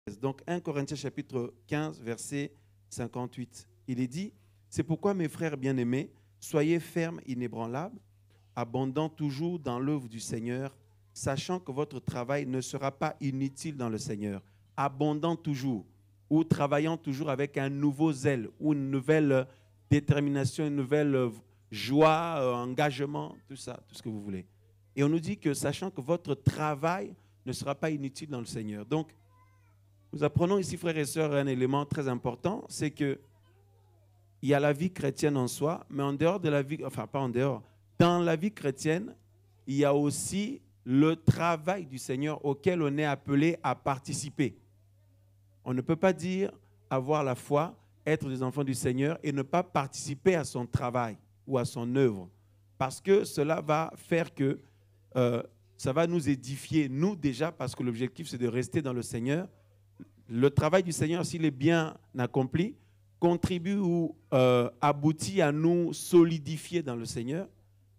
Donc 1 Corinthiens chapitre 15, verset 58. Il est dit, c'est pourquoi mes frères bien-aimés, soyez fermes, inébranlables, abondants toujours dans l'œuvre du Seigneur, sachant que votre travail ne sera pas inutile dans le Seigneur. Abondant toujours, ou travaillant toujours avec un nouveau zèle, ou une nouvelle détermination, une nouvelle joie, engagement, tout ça, tout ce que vous voulez. Et on nous dit que sachant que votre travail ne sera pas inutile dans le Seigneur. Donc, nous apprenons ici, frères et sœurs, un élément très important, c'est que il y a la vie chrétienne en soi, mais en dehors de la vie, enfin pas en dehors, dans la vie chrétienne, il y a aussi le travail du Seigneur auquel on est appelé à participer. On ne peut pas dire avoir la foi, être des enfants du Seigneur et ne pas participer à son travail ou à son œuvre. Parce que cela va faire que ça va nous édifier, nous déjà, parce que l'objectif c'est de rester dans le Seigneur. Le travail du Seigneur, s'il est bien accompli, contribue ou aboutit à nous solidifier dans le Seigneur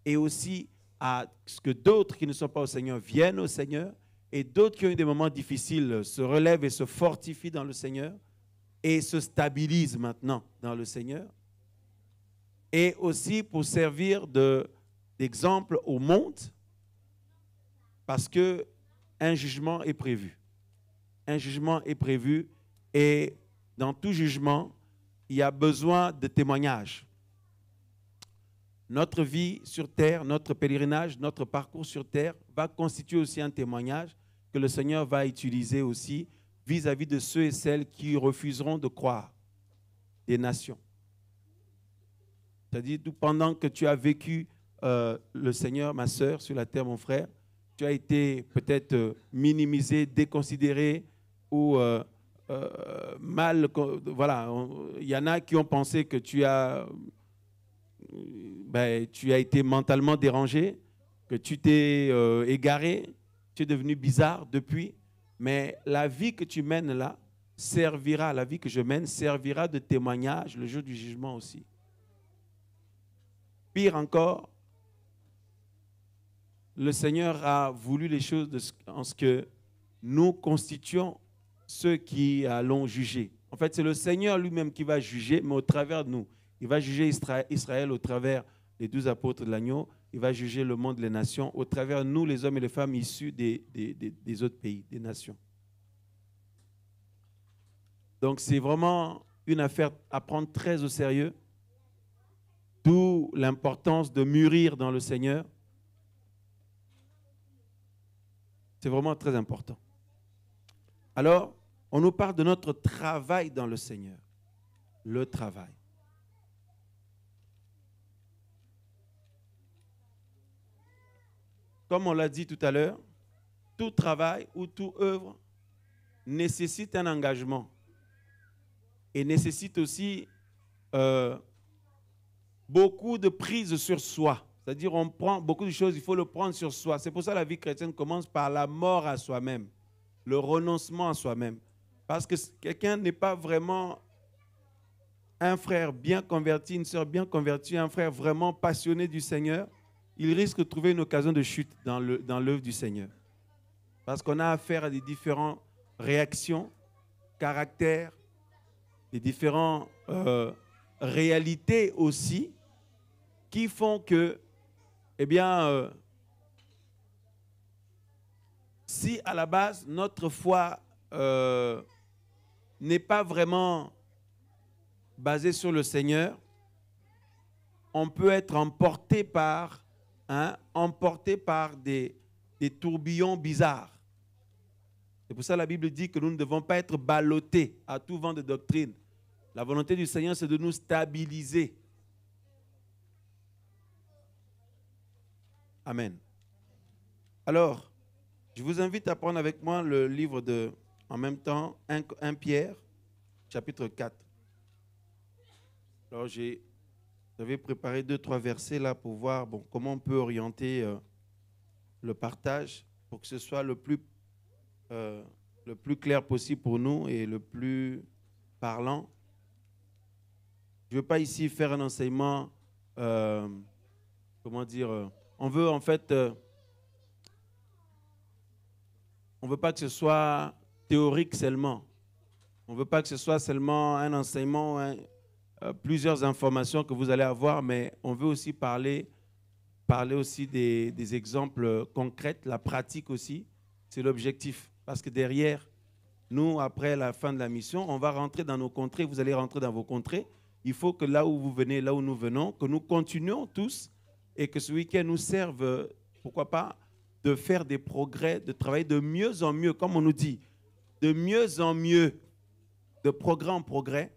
et aussi à ce que d'autres qui ne sont pas au Seigneur viennent au Seigneur et d'autres qui ont eu des moments difficiles se relèvent et se fortifient dans le Seigneur et se stabilisent maintenant dans le Seigneur. Et aussi pour servir d'exemple au monde parce qu'un jugement est prévu. Un jugement est prévu et dans tout jugement, il y a besoin de témoignages. Notre vie sur terre, notre pèlerinage, notre parcours sur terre va constituer aussi un témoignage que le Seigneur va utiliser aussi vis-à-vis de ceux et celles qui refuseront de croire, des nations. C'est-à-dire, pendant que tu as vécu le Seigneur, ma sœur, sur la terre, mon frère, tu as été peut-être minimisé, déconsidéré ou mal. Voilà, il y en a qui ont pensé que tu as été mentalement dérangé, que tu t'es égaré, tu es devenu bizarre depuis. Mais la vie que tu mènes là servira, la vie que je mène servira de témoignage le jour du jugement aussi. Pire encore, le Seigneur a voulu les choses en ce que nous constituons ceux qui allons juger. En fait, c'est le Seigneur lui-même qui va juger, mais au travers de nous. Il va juger Israël au travers des 12 apôtres de l'agneau. Il va juger le monde, les nations, au travers de nous, les hommes et les femmes issus des autres pays, des nations. Donc, c'est vraiment une affaire à prendre très au sérieux. D'où l'importance de mûrir dans le Seigneur. C'est vraiment très important. Alors, on nous parle de notre travail dans le Seigneur. Le travail. Comme on l'a dit tout à l'heure, tout travail ou toute œuvre nécessite un engagement et nécessite aussi beaucoup de prise sur soi. C'est-à-dire, on prend beaucoup de choses, il faut le prendre sur soi. C'est pour ça que la vie chrétienne commence par la mort à soi-même, le renoncement à soi-même. Parce que quelqu'un n'est pas vraiment un frère bien converti, une sœur bien convertie, un frère vraiment passionné du Seigneur, il risque de trouver une occasion de chute dans l'œuvre du Seigneur. Parce qu'on a affaire à des différentes réactions, caractères, des différentes réalités aussi, qui font que, eh bien, si à la base, notre foi n'est pas vraiment basée sur le Seigneur, on peut être emporté par des tourbillons bizarres. C'est pour ça que la Bible dit que nous ne devons pas être ballottés à tout vent de doctrine. La volonté du Seigneur, c'est de nous stabiliser. Amen. Alors, je vous invite à prendre avec moi le livre en même temps, 1 Pierre, chapitre 4. Alors, j'avais préparé 2-3 versets là pour voir comment on peut orienter le partage pour que ce soit le plus clair possible pour nous et le plus parlant. Je ne veux pas ici faire un enseignement, on veut en fait, on ne veut pas que ce soit théorique seulement. On ne veut pas que ce soit seulement un enseignement, plusieurs informations que vous allez avoir, mais on veut aussi parler aussi des exemples concrets, la pratique aussi. C'est l'objectif. Parce que derrière, nous, après la fin de la mission, on va rentrer dans nos contrées, vous allez rentrer dans vos contrées. Il faut que là où vous venez, là où nous venons, que nous continuions tous et que ce week-end nous serve, pourquoi pas, de faire des progrès, de travailler de mieux en mieux, comme on nous dit, de mieux en mieux, de progrès en progrès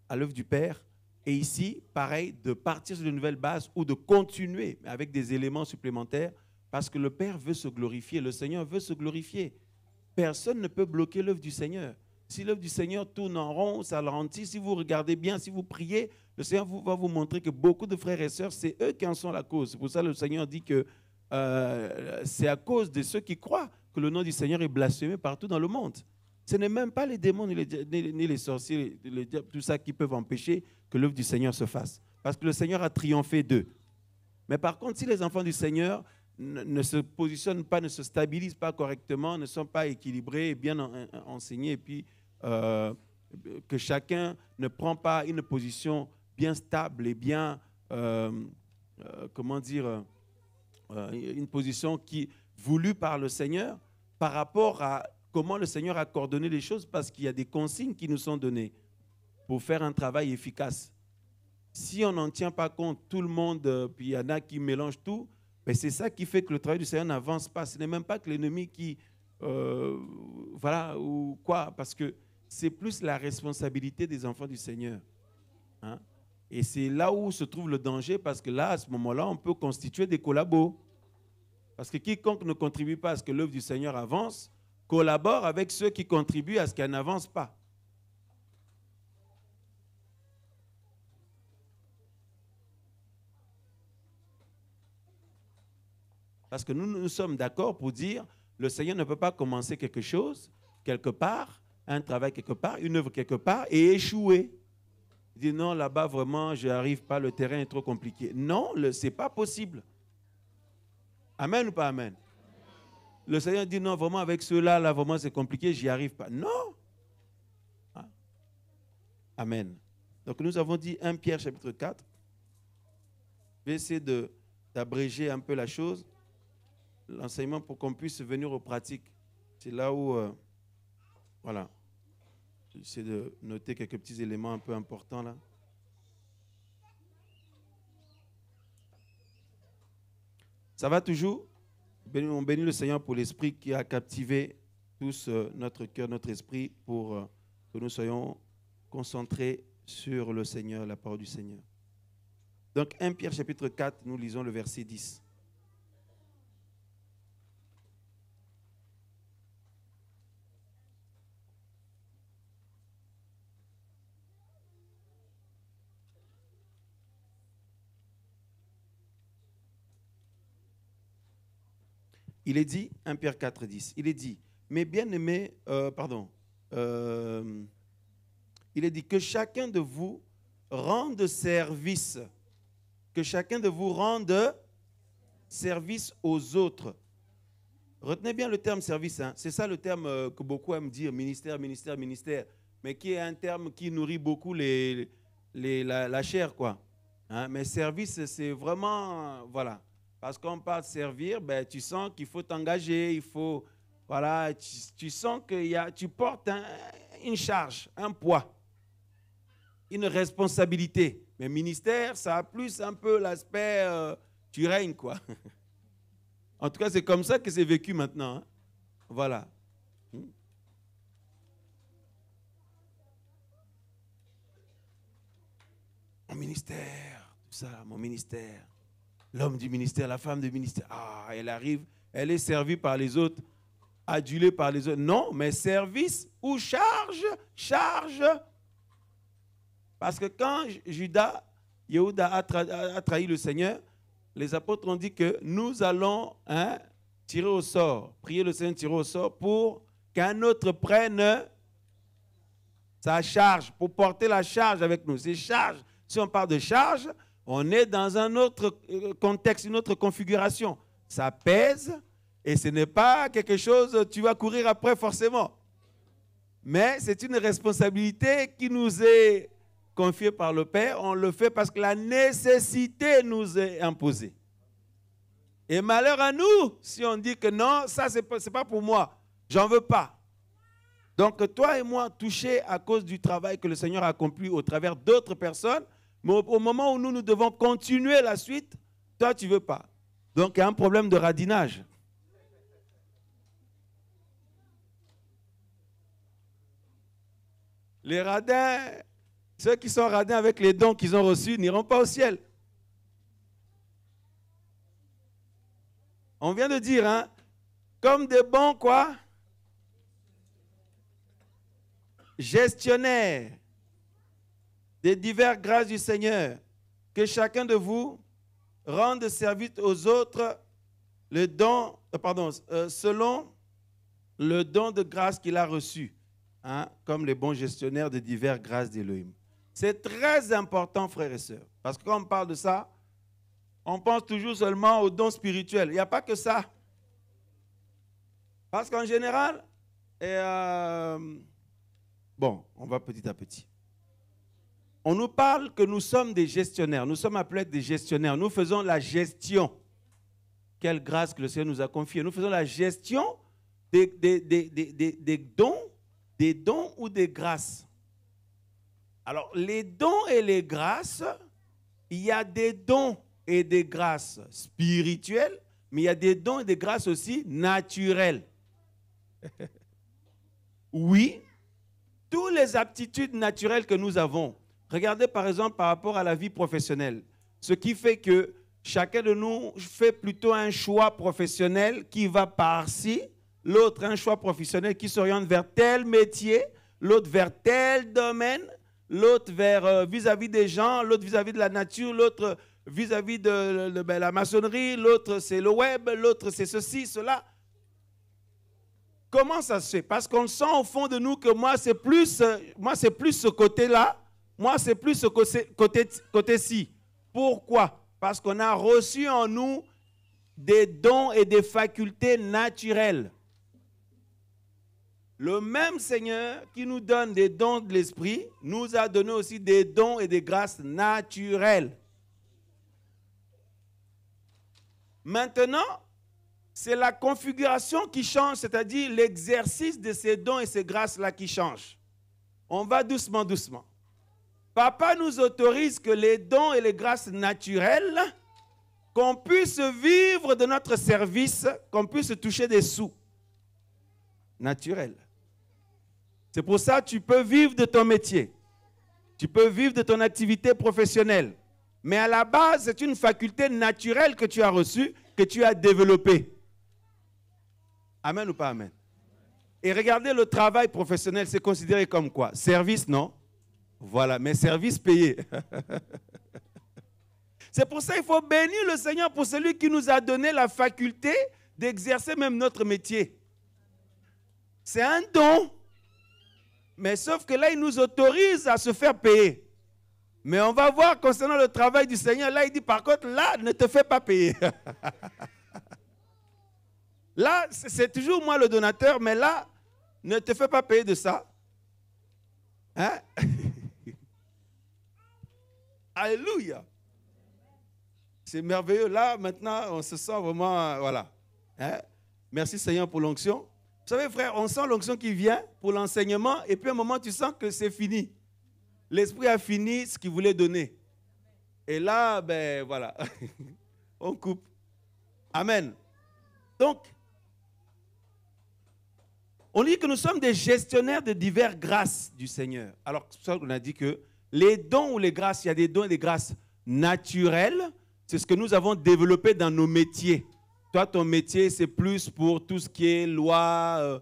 à l'œuvre du Père. Et ici, pareil, de partir sur de nouvelles bases ou de continuer avec des éléments supplémentaires parce que le Père veut se glorifier, le Seigneur veut se glorifier. Personne ne peut bloquer l'œuvre du Seigneur. Si l'œuvre du Seigneur tourne en rond, ça ralentit. Si vous regardez bien, si vous priez, le Seigneur va vous montrer que beaucoup de frères et sœurs, c'est eux qui en sont la cause. C'est pour ça que le Seigneur dit que c'est à cause de ceux qui croient que le nom du Seigneur est blasphémé partout dans le monde. Ce n'est même pas les démons, ni les sorciers, tout ça qui peuvent empêcher que l'œuvre du Seigneur se fasse. Parce que le Seigneur a triomphé d'eux. Mais par contre, si les enfants du Seigneur ne se positionnent pas, ne se stabilisent pas correctement, ne sont pas équilibrés, bien enseignés, et puis que chacun ne prend pas une position bien stable et bien, comment dire, une position qui voulue par le Seigneur par rapport à comment le Seigneur a coordonné les choses, parce qu'il y a des consignes qui nous sont données pour faire un travail efficace. Si on n'en tient pas compte, tout le monde, puis il y en a qui mélangent tout, mais c'est ça qui fait que le travail du Seigneur n'avance pas. Ce n'est même pas que l'ennemi qui... voilà, ou quoi, parce que c'est plus la responsabilité des enfants du Seigneur. Hein? Et c'est là où se trouve le danger, parce que là, à ce moment-là, on peut constituer des collabos. Parce que quiconque ne contribue pas à ce que l'œuvre du Seigneur avance, collabore avec ceux qui contribuent à ce qu'elle n'avance pas. Parce que nous sommes d'accord pour dire le Seigneur ne peut pas commencer quelque chose, quelque part, un travail quelque part, une œuvre quelque part, et échouer. Il dit non, là-bas, vraiment, je n'arrive pas, le terrain est trop compliqué. Non, ce n'est pas possible. Amen ou pas amen? Le Seigneur dit non, vraiment, avec ceux-là, là, vraiment, c'est compliqué, j'y arrive pas. Non. Ah. Amen. Donc, nous avons dit 1 Pierre, chapitre 4. Je vais essayer d'abréger un peu la chose. L'enseignement pour qu'on puisse venir aux pratiques. C'est là où, voilà, j'essaie de noter quelques petits éléments un peu importants là. Ça va toujours? On bénit le Seigneur pour l'esprit qui a captivé tous notre cœur, notre esprit pour que nous soyons concentrés sur le Seigneur, la parole du Seigneur. Donc 1 Pierre chapitre 4, nous lisons le verset 10. Il est dit, 1 Pierre 4, 10, il est dit, mes bien-aimés, il est dit que chacun de vous rende service, que chacun de vous rende service aux autres. Retenez bien le terme service, hein. C'est ça le terme que beaucoup aiment dire, ministère, ministère, ministère, mais qui est un terme qui nourrit beaucoup la chair, quoi. Hein? Mais service, c'est vraiment, voilà. Parce qu'on parle de servir, ben, tu sens qu'il faut t'engager, il faut, voilà, tu sens que tu portes une charge, un poids, une responsabilité. Mais ministère, ça a plus un peu l'aspect, tu règnes, quoi. En tout cas, c'est comme ça que c'est vécu maintenant. Hein. Voilà. Mon ministère, tout ça, mon ministère. L'homme du ministère, la femme du ministère, elle arrive, elle est servie par les autres, adulée par les autres. Non, mais service ou charge. Parce que quand Yehuda a trahi le Seigneur, les apôtres ont dit que nous allons tirer au sort, prier le Seigneur, tirer au sort pour qu'un autre prenne sa charge, pour porter la charge avec nous. C'est charge. Si on parle de charge, on est dans un autre contexte, une autre configuration. Ça pèse et ce n'est pas quelque chose, tu vas courir après forcément. Mais c'est une responsabilité qui nous est confiée par le Père. On le fait parce que la nécessité nous est imposée. Et malheur à nous si on dit que non, ça c'est pas pour moi, j'en veux pas. Donc toi et moi, touchés à cause du travail que le Seigneur a accompli au travers d'autres personnes, mais au moment où nous devons continuer la suite, toi tu ne veux pas. Donc il y a un problème de radinage. Les radins, ceux qui sont radins avec les dons qu'ils ont reçus n'iront pas au ciel. On vient de dire, hein, comme des bons quoi? Gestionnaires des diverses grâces du Seigneur, que chacun de vous rende service aux autres selon le don de grâce qu'il a reçu, hein, comme les bons gestionnaires de diverses grâces d'Élohim. C'est très important, frères et sœurs, parce que quand on parle de ça, on pense toujours seulement aux dons spirituels. Il n'y a pas que ça. Parce qu'en général, bon, on va petit à petit. On nous parle que nous sommes des gestionnaires. Nous sommes appelés des gestionnaires. Nous faisons la gestion. Quelle grâce que le Seigneur nous a confiée. Nous faisons la gestion des dons ou des grâces. Alors, les dons et les grâces, il y a des dons et des grâces spirituelles, mais il y a des dons et des grâces aussi naturelles. Oui, toutes les aptitudes naturelles que nous avons. Regardez par exemple par rapport à la vie professionnelle. Ce qui fait que chacun de nous fait plutôt un choix professionnel qui va par-ci, l'autre un choix professionnel qui s'oriente vers tel métier, l'autre vers tel domaine, l'autre vers vis-à-vis des gens, l'autre vis-à-vis de la nature, l'autre vis-à-vis de la maçonnerie, l'autre c'est le web, l'autre c'est ceci, cela. Comment ça se fait? Parce qu'on sent au fond de nous que moi c'est plus ce côté-là, moi c'est plus ce côté-ci. Pourquoi? Parce qu'on a reçu en nous des dons et des facultés naturelles. Le même Seigneur qui nous donne des dons de l'esprit nous a donné aussi des dons et des grâces naturelles. Maintenant, c'est la configuration qui change, c'est-à-dire l'exercice de ces dons et ces grâces-là qui change. On va doucement, doucement. Papa nous autorise que les dons et les grâces naturelles, qu'on puisse vivre de notre service, qu'on puisse toucher des sous. Naturels. C'est pour ça que tu peux vivre de ton métier. Tu peux vivre de ton activité professionnelle. Mais à la base, c'est une faculté naturelle que tu as reçue, que tu as développée. Amen ou pas amen? Et regardez, le travail professionnel, c'est considéré comme quoi? Service, non? Voilà, mais service payé. C'est pour ça qu'il faut bénir le Seigneur pour celui qui nous a donné la faculté d'exercer même notre métier. C'est un don. Mais sauf que là, il nous autorise à se faire payer. Mais on va voir concernant le travail du Seigneur, là, il dit par contre, là, ne te fais pas payer. Là, c'est toujours moi le donateur, mais là, ne te fais pas payer de ça. Hein? Alléluia. C'est merveilleux. Là, maintenant, on se sent vraiment, voilà. Hein? Merci Seigneur pour l'onction. Vous savez, frère, on sent l'onction qui vient pour l'enseignement, et puis à un moment, tu sens que c'est fini. L'Esprit a fini ce qu'il voulait donner. Et là, ben voilà, on coupe. Amen. Donc, on dit que nous sommes des gestionnaires de diverses grâces du Seigneur. Alors, c'est ça qu'on a dit que les dons ou les grâces, il y a des dons et des grâces naturelles. C'est ce que nous avons développé dans nos métiers. Toi, ton métier, c'est plus pour tout ce qui est loi,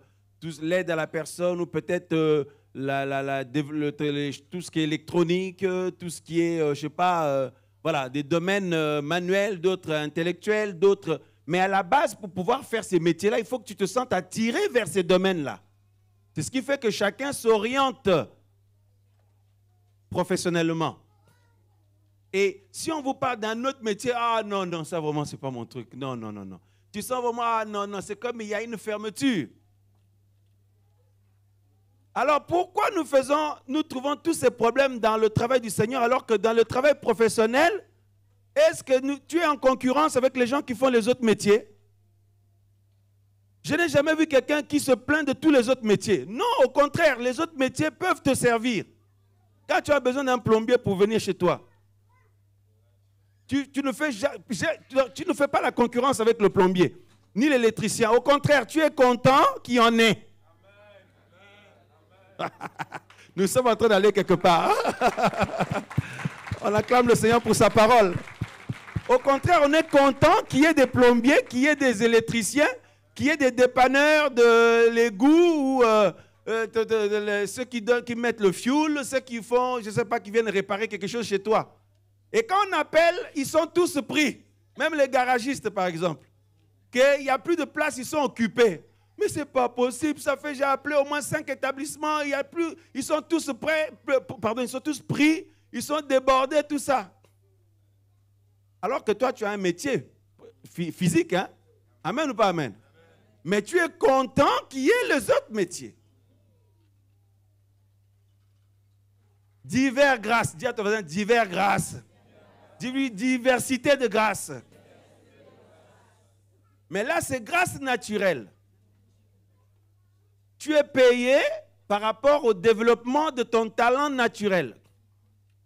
l'aide à la personne, ou peut-être tout ce qui est électronique, tout ce qui est, je ne sais pas, voilà, des domaines manuels, d'autres intellectuels, d'autres. Mais à la base, pour pouvoir faire ces métiers-là, il faut que tu te sentes attiré vers ces domaines-là. C'est ce qui fait que chacun s'oriente professionnellement. Et si on vous parle d'un autre métier, ah non, non, ça vraiment, ce n'est pas mon truc. Non, non, non, non. Tu sens vraiment, ah non, non, c'est comme il y a une fermeture. Alors pourquoi nous trouvons tous ces problèmes dans le travail du Seigneur alors que dans le travail professionnel, est-ce que tu es en concurrence avec les gens qui font les autres métiers? Je n'ai jamais vu quelqu'un qui se plaint de tous les autres métiers. Non, au contraire, les autres métiers peuvent te servir. Quand tu as besoin d'un plombier pour venir chez toi, tu ne fais pas la concurrence avec le plombier, ni l'électricien. Au contraire, tu es content qu'il y en ait. Nous sommes en train d'aller quelque part. On acclame le Seigneur pour sa parole. Au contraire, on est content qu'il y ait des plombiers, qu'il y ait des électriciens, qu'il y ait des dépanneurs de l'égout, ou ceux qui mettent le fioul, ceux qui font, je ne sais pas, qui viennent réparer quelque chose chez toi. Et quand on appelle, ils sont tous pris. Même les garagistes, par exemple. Qu'il n'y a plus de place, ils sont occupés. Mais ce n'est pas possible, ça fait, j'ai appelé au moins 5 établissements, ils sont tous prêts, ils sont tous pris, ils sont débordés, tout ça. Alors que toi, tu as un métier physique, hein? Amen ou pas amen? Mais tu es content qu'il y ait les autres métiers. Divers grâces, dis à ton voisin, divers grâces. Dis-lui, diversité de grâces. Mais là, c'est grâce naturelle. Tu es payé par rapport au développement de ton talent naturel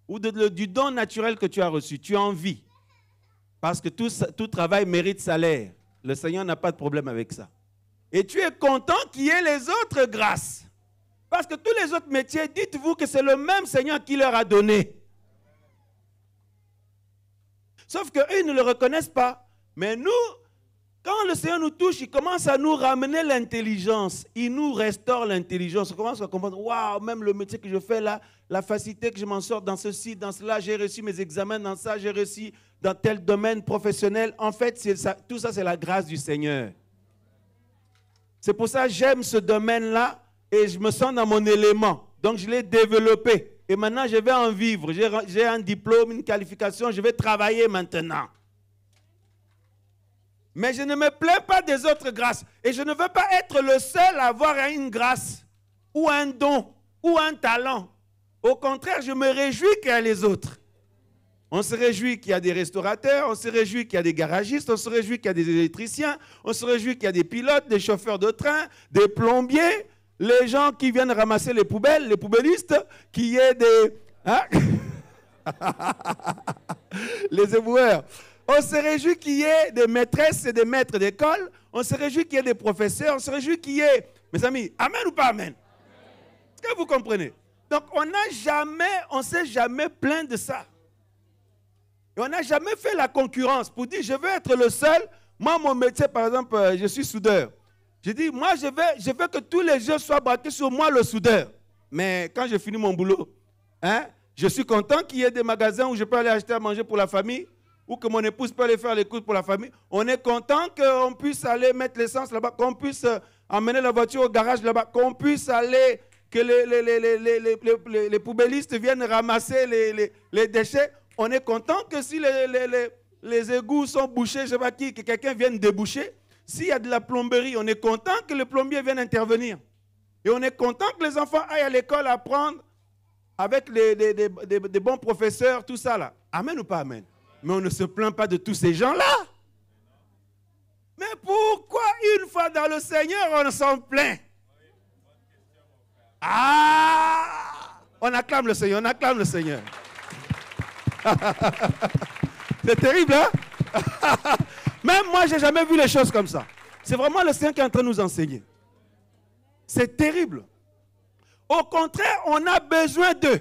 ou du don naturel que tu as reçu. Tu en vis. Parce que tout travail mérite salaire. Le Seigneur n'a pas de problème avec ça. Et tu es content qu'il y ait les autres grâces. Parce que tous les autres métiers, dites-vous que c'est le même Seigneur qui leur a donné. Sauf qu'eux, ils ne le reconnaissent pas. Mais nous, quand le Seigneur nous touche, il commence à nous ramener l'intelligence. Il nous restaure l'intelligence. On commence à comprendre, waouh, même le métier que je fais là, la facilité que je m'en sors dans ceci, dans cela, j'ai réussi mes examens dans ça, j'ai réussi dans tel domaine professionnel. En fait, tout ça, c'est la grâce du Seigneur. C'est pour ça que j'aime ce domaine-là et je me sens dans mon élément. Donc, je l'ai développé. Et maintenant, je vais en vivre. J'ai un diplôme, une qualification, je vais travailler maintenant. Mais je ne me plains pas des autres grâces. Et je ne veux pas être le seul à avoir une grâce, ou un don, ou un talent. Au contraire, je me réjouis qu'il y a les autres. On se réjouit qu'il y a des restaurateurs, on se réjouit qu'il y a des garagistes, on se réjouit qu'il y a des électriciens, on se réjouit qu'il y a des pilotes, des chauffeurs de train, des plombiers, les gens qui viennent ramasser les poubelles, les poubellistes, qu'il y ait des... Hein? Les éboueurs. On se réjouit qu'il y ait des maîtresses et des maîtres d'école, on se réjouit qu'il y ait des professeurs, on se réjouit qu'il y ait... Mes amis, amen ou pas amen? Est-ce que vous comprenez? Donc on ne s'est jamais plaint de ça. Et on n'a jamais fait la concurrence pour dire, je veux être le seul. Moi, mon métier, par exemple, je suis soudeur. Je dis, moi, je veux que tous les yeux soient braqués sur moi, le soudeur. Mais quand j'ai fini mon boulot, hein, je suis content qu'il y ait des magasins où je peux aller acheter à manger pour la famille, ou que mon épouse peut aller faire les courses pour la famille. On est content qu'on puisse aller mettre l'essence là-bas, qu'on puisse emmener la voiture au garage là-bas, qu'on puisse aller, que les poubellistes viennent ramasser les déchets. On est content que si les égouts sont bouchés, je ne sais pas qui, que quelqu'un vienne déboucher. S'il y a de la plomberie, on est content que le plombier vienne intervenir. Et on est content que les enfants aillent à l'école apprendre avec des bons professeurs, tout ça là. Amen ou pas amen? Mais on ne se plaint pas de tous ces gens-là. Mais pourquoi une fois dans le Seigneur, on s'en plaint? Ah! On acclame le Seigneur, on acclame le Seigneur. C'est terrible, hein? Même moi, je n'ai jamais vu les choses comme ça. C'est vraiment le Seigneur qui est en train de nous enseigner. C'est terrible. Au contraire, on a besoin d'eux.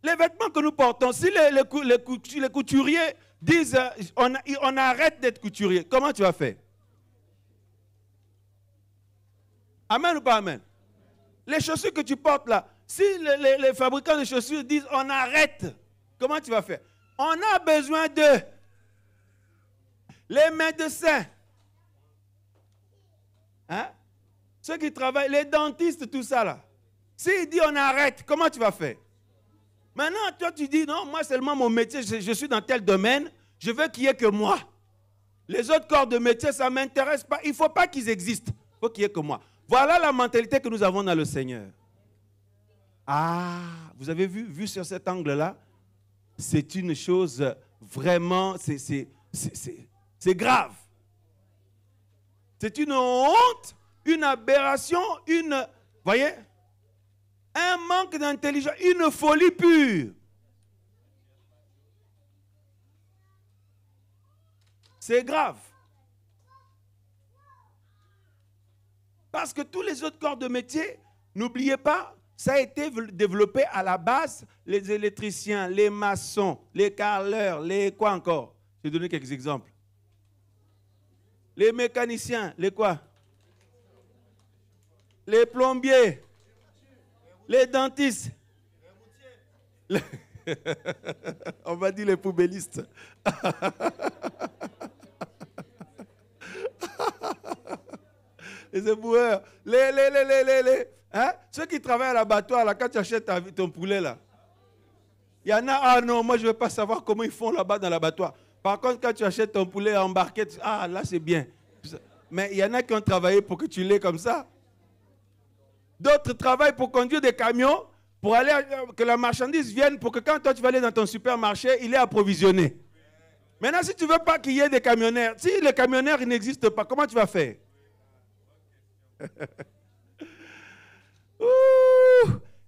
Les vêtements que nous portons, si les couturiers disent on arrête d'être couturier, comment tu vas faire? Amen ou pas amen? Les chaussures que tu portes là, si les fabricants de chaussures disent on arrête, comment tu vas faire? On a besoin d'eux. Les médecins, hein? Ceux qui travaillent, les dentistes, tout ça là. S'ils disent on arrête, comment tu vas faire? Maintenant, toi tu dis non, moi seulement mon métier, je suis dans tel domaine, je veux qu'il n'y ait que moi. Les autres corps de métier, ça ne m'intéresse pas. Il ne faut pas qu'ils existent, il faut qu'il n'y ait que moi. Voilà la mentalité que nous avons dans le Seigneur. Ah, vous avez vu sur cet angle-là, c'est une chose vraiment, c'est grave. C'est une honte, une aberration, voyez, un manque d'intelligence, une folie pure. C'est grave. Parce que tous les autres corps de métier, n'oubliez pas, ça a été développé à la base, les électriciens, les maçons, les carreleurs, les quoi encore? Je vais donner quelques exemples. Les mécaniciens, les quoi? Les plombiers, les dentistes. On va dire les poubellistes. Les éboueurs, ceux qui travaillent à l'abattoir, là, quand tu achètes ton poulet, là, il y en a, ah non, moi je ne veux pas savoir comment ils font là-bas dans l'abattoir. Par contre, quand tu achètes ton poulet embarqué, ah là c'est bien. Mais il y en a qui ont travaillé pour que tu l'aies comme ça. D'autres travaillent pour conduire des camions, pour aller, que la marchandise vienne, pour que quand toi tu vas aller dans ton supermarché, il est approvisionné. Maintenant, si tu ne veux pas qu'il y ait des camionneurs, si les camionneurs n'existent pas, comment tu vas faire?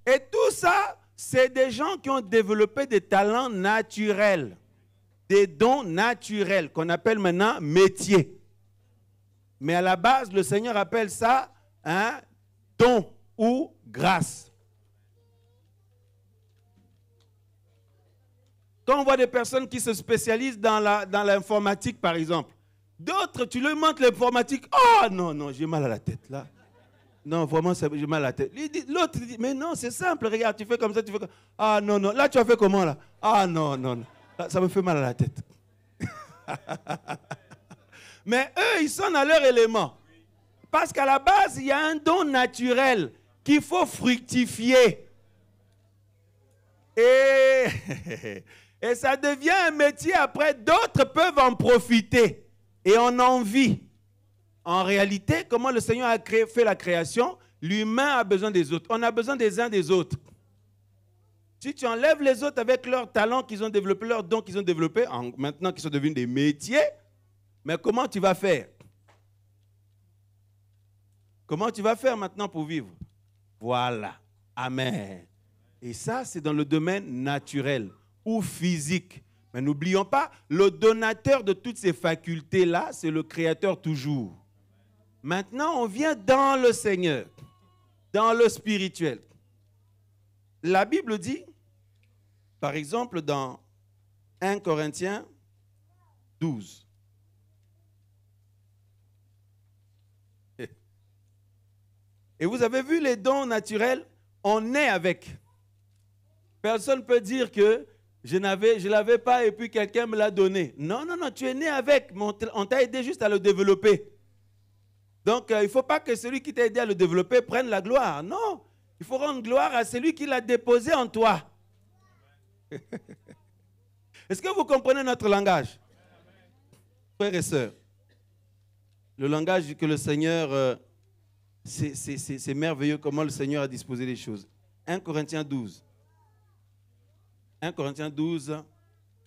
Et tout ça, c'est des gens qui ont développé des talents naturels, des dons naturels qu'on appelle maintenant métiers. Mais à la base, le Seigneur appelle ça un don ou grâce. Quand on voit des personnes qui se spécialisent dans l'informatique, par exemple, d'autres, tu leur montres l'informatique. Oh non, non, j'ai mal à la tête là. Non, vraiment, j'ai mal à la tête. L'autre dit, mais non, c'est simple, regarde, tu fais comme ça, tu fais comme ça. Ah non, non, là tu as fait comment là? Ah non, non, non, là, ça me fait mal à la tête. Mais eux, ils sont dans leur élément. Parce qu'à la base, il y a un don naturel qu'il faut fructifier. Et ça devient un métier, après, d'autres peuvent en profiter. Et on en vit. En réalité, comment le Seigneur a fait la création, l'humain a besoin des autres. On a besoin des uns des autres. Si tu enlèves les autres avec leurs talents qu'ils ont développés, leurs dons qu'ils ont développés, maintenant qu'ils sont devenus des métiers, mais comment tu vas faire? Comment tu vas faire maintenant pour vivre? Voilà. Amen. Et ça, c'est dans le domaine naturel ou physique. Mais n'oublions pas, le donateur de toutes ces facultés-là, c'est le Créateur toujours. Maintenant, on vient dans le Seigneur, dans le spirituel. La Bible dit, par exemple, dans 1 Corinthiens 12. Et vous avez vu les dons naturels, on naît avec. Personne ne peut dire que je ne l'avais pas et puis quelqu'un me l'a donné. Non, non, non, tu es né avec, mais on t'a aidé juste à le développer. Donc, il ne faut pas que celui qui t'a aidé à le développer prenne la gloire. Non, il faut rendre gloire à celui qui l'a déposé en toi. Est-ce que vous comprenez notre langage? Frères et sœurs, le langage que le Seigneur, c'est merveilleux comment le Seigneur a disposé les choses. 1 Corinthiens 12. 1 Corinthiens 12,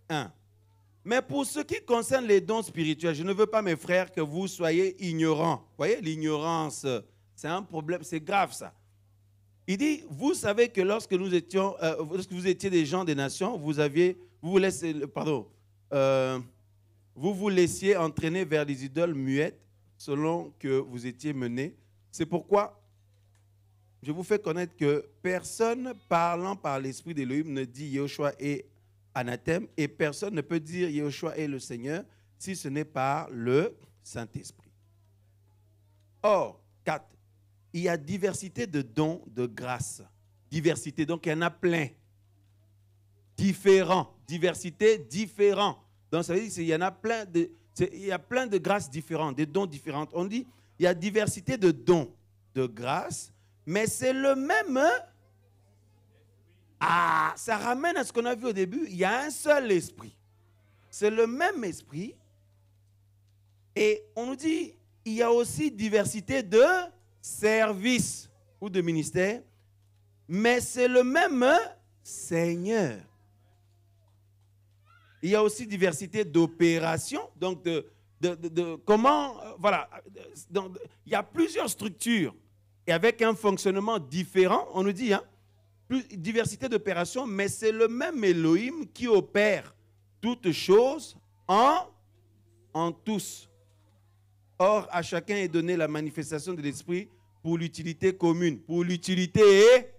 1. Mais pour ce qui concerne les dons spirituels, je ne veux pas, mes frères, que vous soyez ignorants. Vous voyez, l'ignorance, c'est un problème, c'est grave ça. Il dit, vous savez que lorsque vous étiez des gens des nations, vous vous laissiez entraîner vers les idoles muettes selon que vous étiez menés. C'est pourquoi je vous fais connaître que personne parlant par l'Esprit d'Élohim ne dit Yahushua est anathème et personne ne peut dire Yahushua est le Seigneur si ce n'est par le Saint-Esprit. Or, 4. Il y a diversité de dons de grâce. Diversité, donc il y en a plein. Différents. Diversité, différents. Donc ça veut dire qu'il y en a plein il y a plein de grâces différentes, des dons différents. On dit il y a diversité de dons de grâce, mais c'est le même. Ah, ça ramène à ce qu'on a vu au début. Il y a un seul esprit. C'est le même esprit. Et on nous dit, il y a aussi diversité de service ou de ministère, mais c'est le même Seigneur. Il y a aussi diversité d'opérations, donc comment, voilà, donc, il y a plusieurs structures et avec un fonctionnement différent, on nous dit, hein, diversité d'opérations, mais c'est le même Elohim qui opère toutes choses en tous. Or, à chacun est donnée la manifestation de l'Esprit pour l'utilité commune. Pour l'utilité et...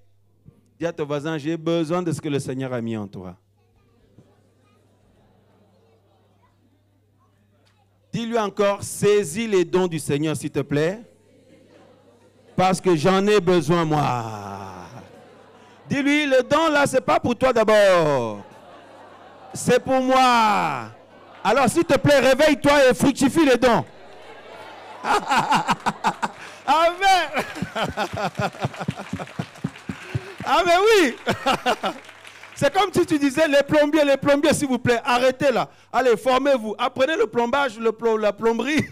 Dis à ton voisin, j'ai besoin de ce que le Seigneur a mis en toi. Dis-lui encore, saisis les dons du Seigneur, s'il te plaît. Parce que j'en ai besoin, moi. Dis-lui, le don là, ce n'est pas pour toi d'abord. C'est pour moi. Alors, s'il te plaît, réveille-toi et fructifie les dons. Amen. Ah mais oui. C'est comme si tu disais, les plombiers, s'il vous plaît, arrêtez là. Allez, formez-vous. Apprenez le plombage, la plomberie.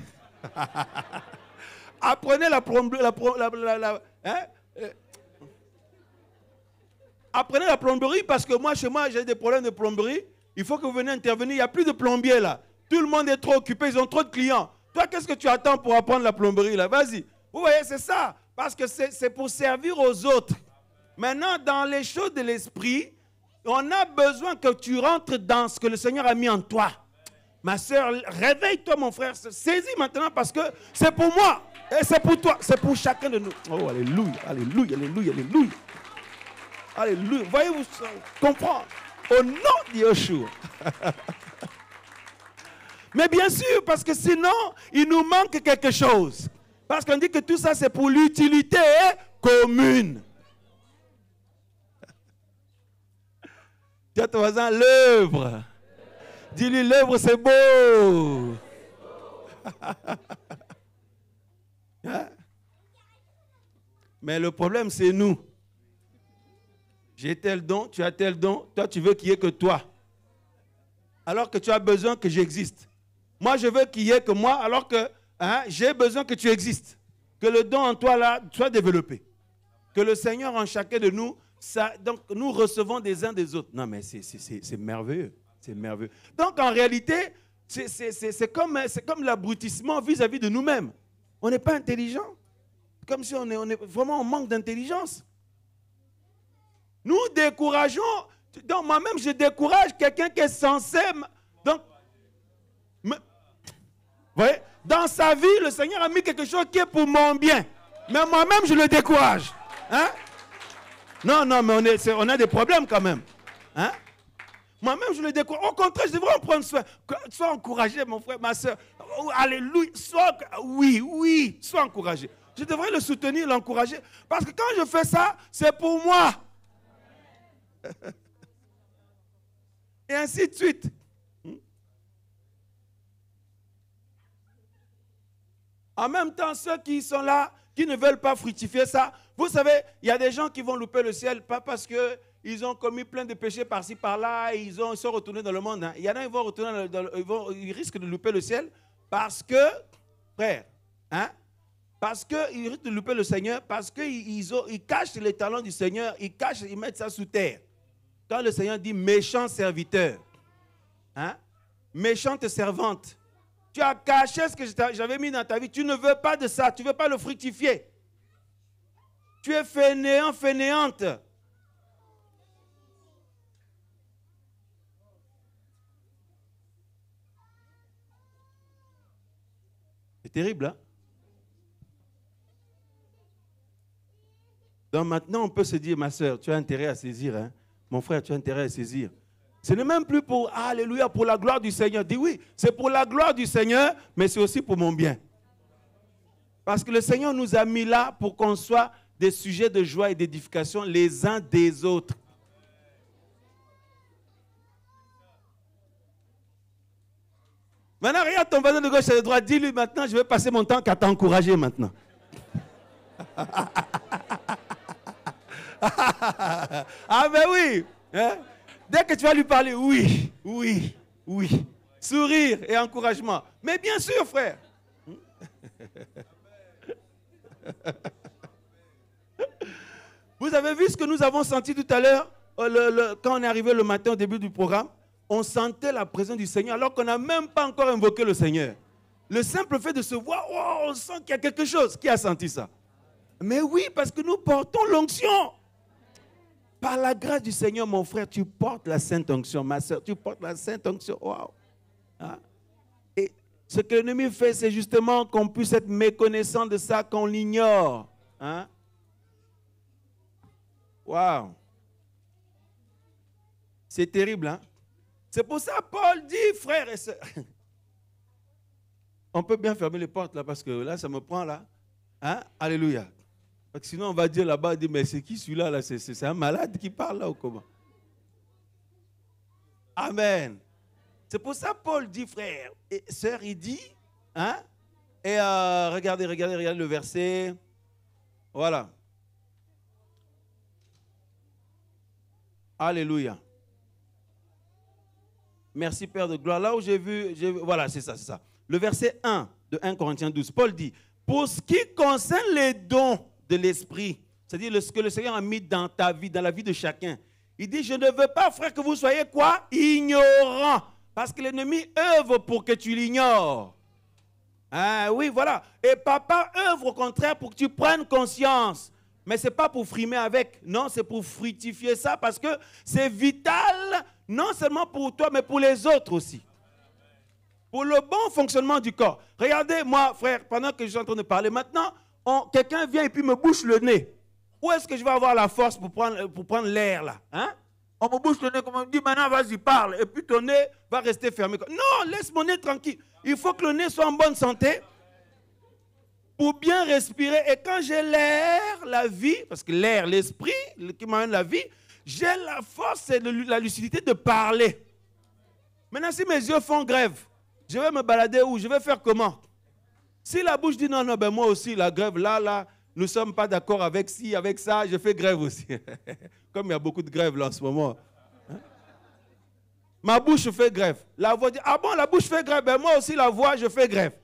Apprenez la plomberie, apprenez la plomberie parce que moi, chez moi, j'ai des problèmes de plomberie. Il faut que vous veniez intervenir. Il n'y a plus de plombiers là. Tout le monde est trop occupé. Ils ont trop de clients. Toi, qu'est-ce que tu attends pour apprendre la plomberie là? Vas-y. Vous voyez, c'est ça. Parce que c'est pour servir aux autres. Maintenant, dans les choses de l'esprit, on a besoin que tu rentres dans ce que le Seigneur a mis en toi. Ma soeur, réveille-toi, mon frère. Saisis maintenant parce que c'est pour moi. Et c'est pour toi. C'est pour chacun de nous. Oh, alléluia, alléluia, alléluia, alléluia. Alléluia. Voyez-vous, comprendre. Au nom de Yeshua. Mais bien sûr, parce que sinon, il nous manque quelque chose. Parce qu'on dit que tout ça, c'est pour l'utilité commune. Dis à ton voisin, l'œuvre. Dis-lui, l'œuvre, c'est beau. Hein? Mais le problème, c'est nous. J'ai tel don, tu as tel don. Toi, tu veux qu'il n'y ait que toi. Alors que tu as besoin que j'existe. Moi, je veux qu'il n'y ait que moi, alors que j'ai besoin que tu existes. Que le don en toi, là, soit développé. Que le Seigneur en chacun de nous, donc nous recevons des uns des autres. Non, mais c'est merveilleux. C'est merveilleux. Donc, en réalité, c'est comme l'abrutissement vis-à-vis de nous-mêmes. On n'est pas intelligent. Comme si on est vraiment en manque d'intelligence. Nous décourageons. Donc, moi-même, je décourage quelqu'un qui est censé... Donc, vous voyez, dans sa vie, le Seigneur a mis quelque chose qui est pour mon bien. Mais moi-même, je le décourage. Hein? Non, mais on a des problèmes quand même. Hein? Moi-même, je le décourage. Au contraire, je devrais en prendre soin. Sois encouragé, mon frère, ma soeur. Oh, alléluia. Oui, sois encouragé. Je devrais le soutenir, l'encourager. Parce que quand je fais ça, c'est pour moi. Et ainsi de suite. En même temps, ceux qui sont là, qui ne veulent pas fructifier ça, vous savez, il y a des gens qui vont louper le ciel, pas parce qu'ils ont commis plein de péchés par-ci, par-là, et ils sont retournés dans le monde. Hein. Il y en a, ils vont retourner ils risquent de louper le ciel parce que, frère, hein, parce qu'ils risquent de louper le Seigneur, parce qu'ils cachent les talents du Seigneur, ils mettent ça sous terre. Quand le Seigneur dit méchant serviteur, hein, méchante servante, tu as caché ce que j'avais mis dans ta vie, tu ne veux pas de ça, tu ne veux pas le fructifier. Tu es fainéant, fainéante. C'est terrible, hein? Donc maintenant, on peut se dire, ma soeur, tu as intérêt à saisir, hein? Mon frère, tu as intérêt à saisir. Ce n'est même plus pour, alléluia, pour la gloire du Seigneur. Dis oui, c'est pour la gloire du Seigneur, mais c'est aussi pour mon bien. Parce que le Seigneur nous a mis là pour qu'on soit des sujets de joie et d'édification les uns des autres. Maintenant, regarde ton voisin de gauche et de droite. Dis-lui maintenant, je vais passer mon temps qu'à t'encourager maintenant. Ah ben oui, hein? Dès que tu vas lui parler, oui. Sourire et encouragement. Mais bien sûr, frère. Vous avez vu ce que nous avons senti tout à l'heure, quand on est arrivé le matin au début du programme? On sentait la présence du Seigneur alors qu'on n'a même pas encore invoqué le Seigneur. Le simple fait de se voir, oh, on sent qu'il y a quelque chose. Qui a senti ça? Mais oui, parce que nous portons l'onction. Par la grâce du Seigneur, mon frère, tu portes la sainte onction. Ma soeur, tu portes la sainte onction. Waouh! Hein? Et ce que l'ennemi fait, c'est justement qu'on puisse être méconnaissant de ça, qu'on l'ignore. Hein? Waouh! C'est terrible, hein? C'est pour ça Paul dit, frères et sœurs. On peut bien fermer les portes là, parce que là, ça me prend là. Hein? Alléluia. Parce que sinon, on va dire là-bas, mais c'est qui celui-là là? C'est un malade qui parle là ou comment? Amen. C'est pour ça Paul dit, frère et sœurs, il dit, hein? Et regardez le verset. Voilà. Alléluia. Merci Père de gloire. Là où j'ai vu, voilà, c'est ça, c'est ça. Le verset 1 de 1 Corinthiens 12, Paul dit, pour ce qui concerne les dons de l'esprit, c'est-à-dire ce que le Seigneur a mis dans ta vie, dans la vie de chacun, il dit, je ne veux pas, frère, que vous soyez quoi? Ignorants. Parce que l'ennemi œuvre pour que tu l'ignores. Ah, oui, voilà. Et papa œuvre au contraire pour que tu prennes conscience. Mais ce n'est pas pour frimer avec. Non, c'est pour fructifier ça parce que c'est vital, non seulement pour toi, mais pour les autres aussi. Pour le bon fonctionnement du corps. Regardez, moi, frère, pendant que je suis en train de parler, maintenant, quelqu'un vient et puis me bouche le nez. Où est-ce que je vais avoir la force pour prendre l'air là? Hein? On me bouche le nez, comme on me dit, maintenant, vas-y, parle. Et puis ton nez va rester fermé. Non, laisse mon nez tranquille. Il faut que le nez soit en bonne santé pour bien respirer. Et quand j'ai l'air, la vie, parce que l'air, l'esprit qui m'amène la vie, j'ai la force et la lucidité de parler. Maintenant, si mes yeux font grève, je vais me balader où? Je vais faire comment? Si la bouche dit non, non, ben moi aussi, la grève, là, nous ne sommes pas d'accord avec ci, avec ça, je fais grève aussi. Comme il y a beaucoup de grèves là en ce moment. Hein? Ma bouche fait grève. La voix dit, ah bon, la bouche fait grève, ben moi aussi, la voix, je fais grève.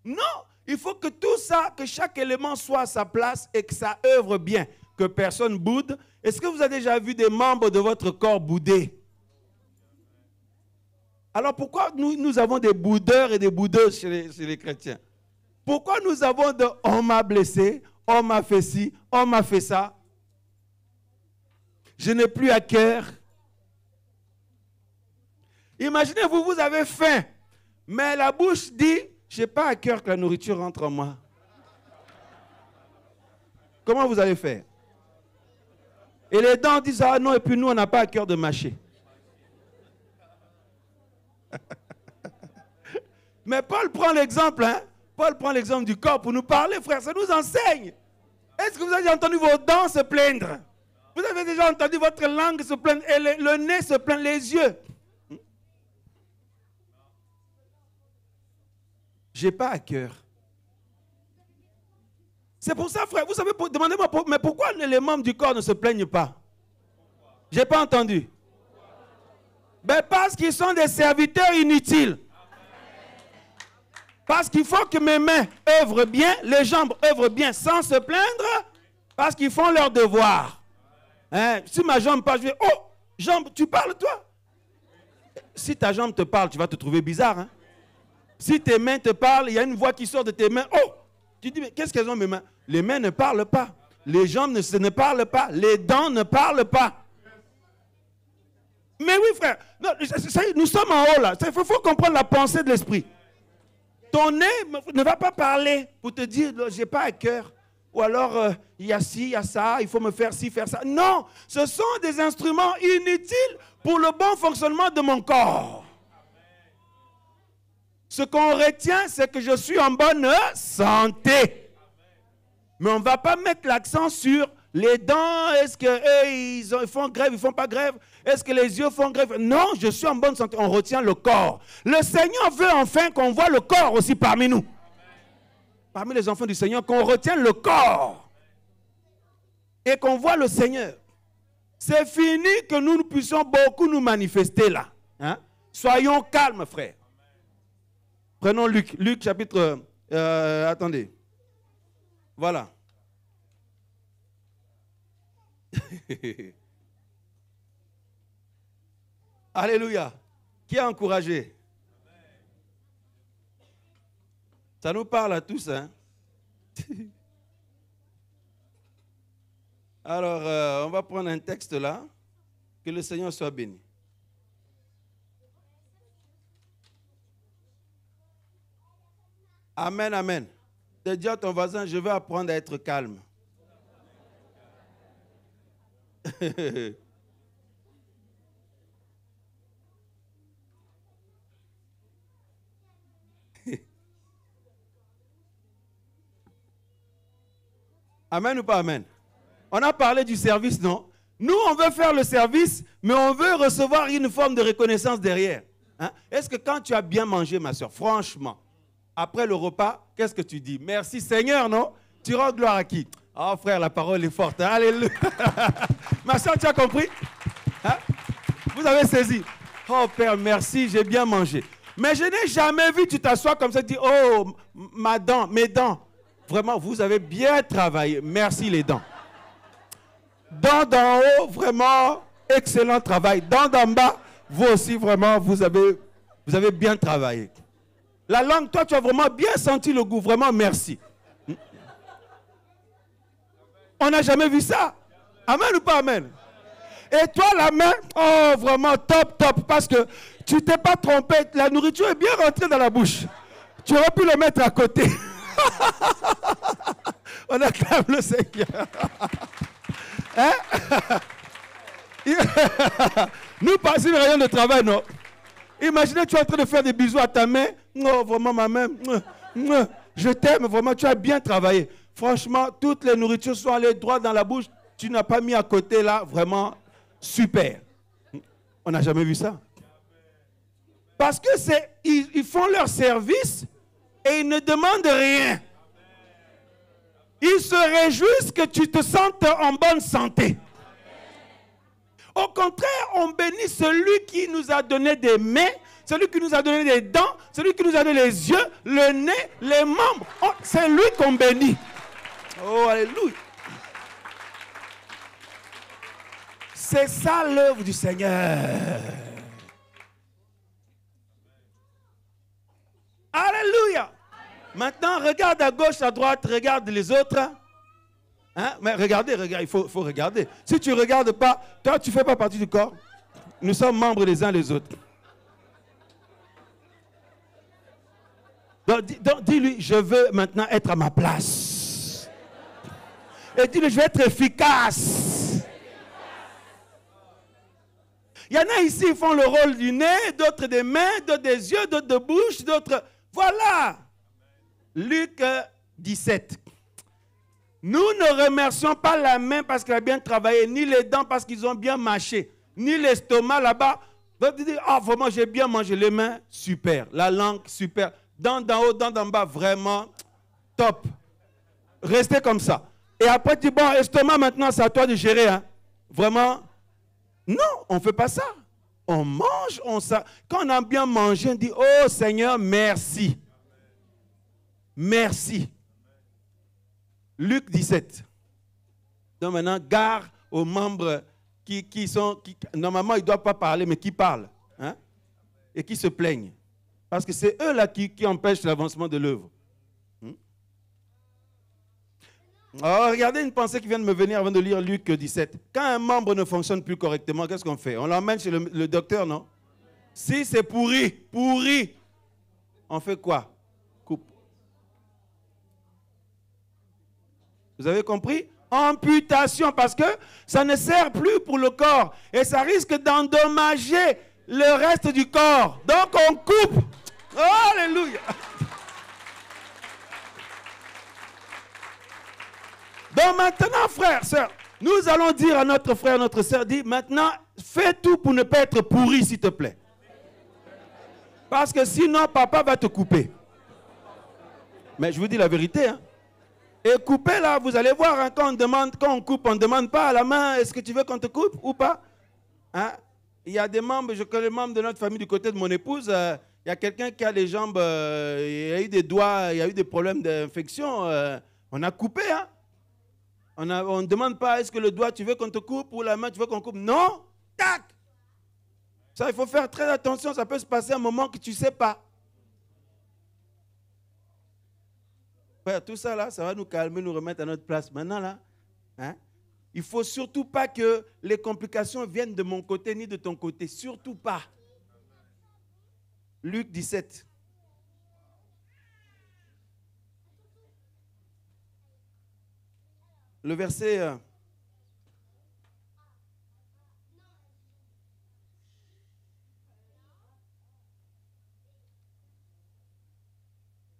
Non, il faut que tout ça, que chaque élément soit à sa place et que ça œuvre bien, que personne boude. Est-ce que vous avez déjà vu des membres de votre corps bouder? Alors pourquoi nous avons des boudeurs et des boudeuses chez les chrétiens? Pourquoi nous avons de « on m'a blessé, on m'a fait ci, on m'a fait ça ». Je n'ai plus à cœur. Imaginez-vous, vous avez faim, mais la bouche dit « je n'ai pas à cœur que la nourriture rentre en moi ». Comment vous allez faire? Et les dents disent « ah non, et puis nous, on n'a pas à cœur de mâcher ». Mais Paul prend l'exemple, hein? Paul prend l'exemple du corps pour nous parler, frère, ça nous enseigne. Est-ce que vous avez entendu vos dents se plaindre? Vous avez déjà entendu votre langue se plaindre et le nez se plaindre, les yeux? J'ai pas à cœur. C'est pour ça, frère, vous savez, demandez-moi, mais pourquoi les membres du corps ne se plaignent pas? J'ai pas entendu. Ben parce qu'ils sont des serviteurs inutiles. Parce qu'il faut que mes mains œuvrent bien, les jambes œuvrent bien sans se plaindre, parce qu'ils font leur devoir. Hein? Si ma jambe parle, je vais, oh, jambe, tu parles toi? Si ta jambe te parle, tu vas te trouver bizarre. Hein? Si tes mains te parlent, il y a une voix qui sort de tes mains, oh, tu dis, mais qu'est-ce qu'elles ont mes mains? Les mains ne parlent pas, les jambes ne parlent pas, les dents ne parlent pas. Mais oui, frère, non, nous sommes en haut là, il faut comprendre la pensée de l'esprit. Ton nez ne va pas parler pour te dire, je n'ai pas à cœur. Ou alors, il y a ci, il y a ça, il faut me faire ci, faire ça. Non, ce sont des instruments inutiles pour le bon fonctionnement de mon corps. Ce qu'on retient, c'est que je suis en bonne santé. Mais on ne va pas mettre l'accent sur les dents. Est-ce qu'ils font grève, ils ne font pas grève? Est-ce que les yeux font grève? Non, je suis en bonne santé. On retient le corps. Le Seigneur veut enfin qu'on voit le corps aussi parmi nous. Parmi les enfants du Seigneur, qu'on retienne le corps. Et qu'on voit le Seigneur. C'est fini que nous puissions beaucoup nous manifester là. Hein? Soyons calmes, frères. Prenons Luc. Luc chapitre... attendez. Voilà. Alléluia. Qui a encouragé? Ça nous parle à tous, hein? Alors, on va prendre un texte là. Que le Seigneur soit béni. Amen, amen. De dire à ton voisin, je vais apprendre à être calme. Amen ou pas amen? On a parlé du service, non? Nous, on veut faire le service, mais on veut recevoir une forme de reconnaissance derrière. Hein? Est-ce que quand tu as bien mangé, ma soeur, franchement, après le repas, qu'est-ce que tu dis? Merci Seigneur, non? Tu rends gloire à qui? Oh frère, la parole est forte. Hein? Alléluia. Ma soeur, tu as compris? Hein? Vous avez saisi. Oh Père, merci, j'ai bien mangé. Mais je n'ai jamais vu, tu t'assois comme ça, tu dis, oh, ma dent, mes dents. Vraiment, vous avez bien travaillé. Merci les dents. Dents d'en haut, vraiment, excellent travail. Dents d'en bas, vous aussi, vraiment, vous avez bien travaillé. La langue, toi, tu as vraiment bien senti le goût. Vraiment, merci. On n'a jamais vu ça. Amen ou pas amen? Et toi, la main, oh, vraiment, top, top. Parce que tu t'es pas trompé. La nourriture est bien rentrée dans la bouche. Tu aurais pu le mettre à côté. On acclame le Seigneur. Hein? Nous passons une rayon de travail, non? Imaginez, tu es en train de faire des bisous à ta main. Non, vraiment, ma main. Je t'aime, vraiment, tu as bien travaillé. Franchement, toutes les nourritures sont allées droit dans la bouche. Tu n'as pas mis à côté, là, vraiment, super. On n'a jamais vu ça. Parce que ils font leur service et ils ne demandent rien. Ils se réjouissent que tu te sentes en bonne santé. Au contraire, on bénit celui qui nous a donné des mains, celui qui nous a donné des dents, celui qui nous a donné les yeux, le nez, les membres. Oh, c'est lui qu'on bénit. Oh, alléluia. C'est ça l'œuvre du Seigneur. Alléluia. Maintenant, regarde à gauche, à droite, regarde les autres. Hein? Mais regardez, il faut regarder. Si tu ne regardes pas, toi, tu ne fais pas partie du corps. Nous sommes membres les uns les autres. Donc dis-lui, je veux maintenant être à ma place. Et dis-lui, je vais être efficace. Il y en a ici qui font le rôle du nez, d'autres des mains, d'autres des yeux, d'autres de bouche, d'autres... Voilà. Luc 17. Nous ne remercions pas la main parce qu'elle a bien travaillé, ni les dents parce qu'ils ont bien mâché, ni l'estomac là-bas. Ah, vraiment, j'ai bien mangé. Les mains, super. La langue, super. Dents d'en haut, dents d'en bas, vraiment top. Restez comme ça. Et après, tu dis, bon, estomac, maintenant, c'est à toi de gérer. Hein. Vraiment, non, on ne fait pas ça. On mange, quand on a bien mangé, on dit, oh Seigneur, merci. Merci. Luc 17. Donc maintenant, gare aux membres qui normalement, ils ne doivent pas parler, mais qui parlent. Hein, et qui se plaignent. Parce que c'est eux là qui empêchent l'avancement de l'œuvre. Alors, regardez une pensée qui vient de me venir avant de lire Luc 17. Quand un membre ne fonctionne plus correctement, qu'est-ce qu'on fait? On l'emmène chez le docteur, non? Si c'est pourri, on fait quoi? Coupe. Vous avez compris? Amputation, parce que ça ne sert plus pour le corps. Et ça risque d'endommager le reste du corps. Donc on coupe. Oh, alléluia. Donc maintenant, frère, sœur, nous allons dire à notre frère, notre sœur, dit maintenant, fais tout pour ne pas être pourri, s'il te plaît. Parce que sinon, papa va te couper. Mais je vous dis la vérité, hein. Et couper là, vous allez voir, hein, quand on coupe, on ne demande pas à la main, est-ce que tu veux qu'on te coupe ou pas? Hein? Il y a des membres, je connais les membres de notre famille du côté de mon épouse, il y a quelqu'un qui a les jambes, il y a eu des doigts, il y a eu des problèmes d'infection, on a coupé, hein? On ne demande pas, est-ce que le doigt, tu veux qu'on te coupe ou la main, tu veux qu'on coupe? Non, tac. Ça, il faut faire très attention, ça peut se passer à un moment que tu ne sais pas. Ouais, tout ça, là, ça va nous calmer, nous remettre à notre place. Maintenant, là, hein, il ne faut surtout pas que les complications viennent de mon côté ni de ton côté. Surtout pas. Luc 17. Le verset...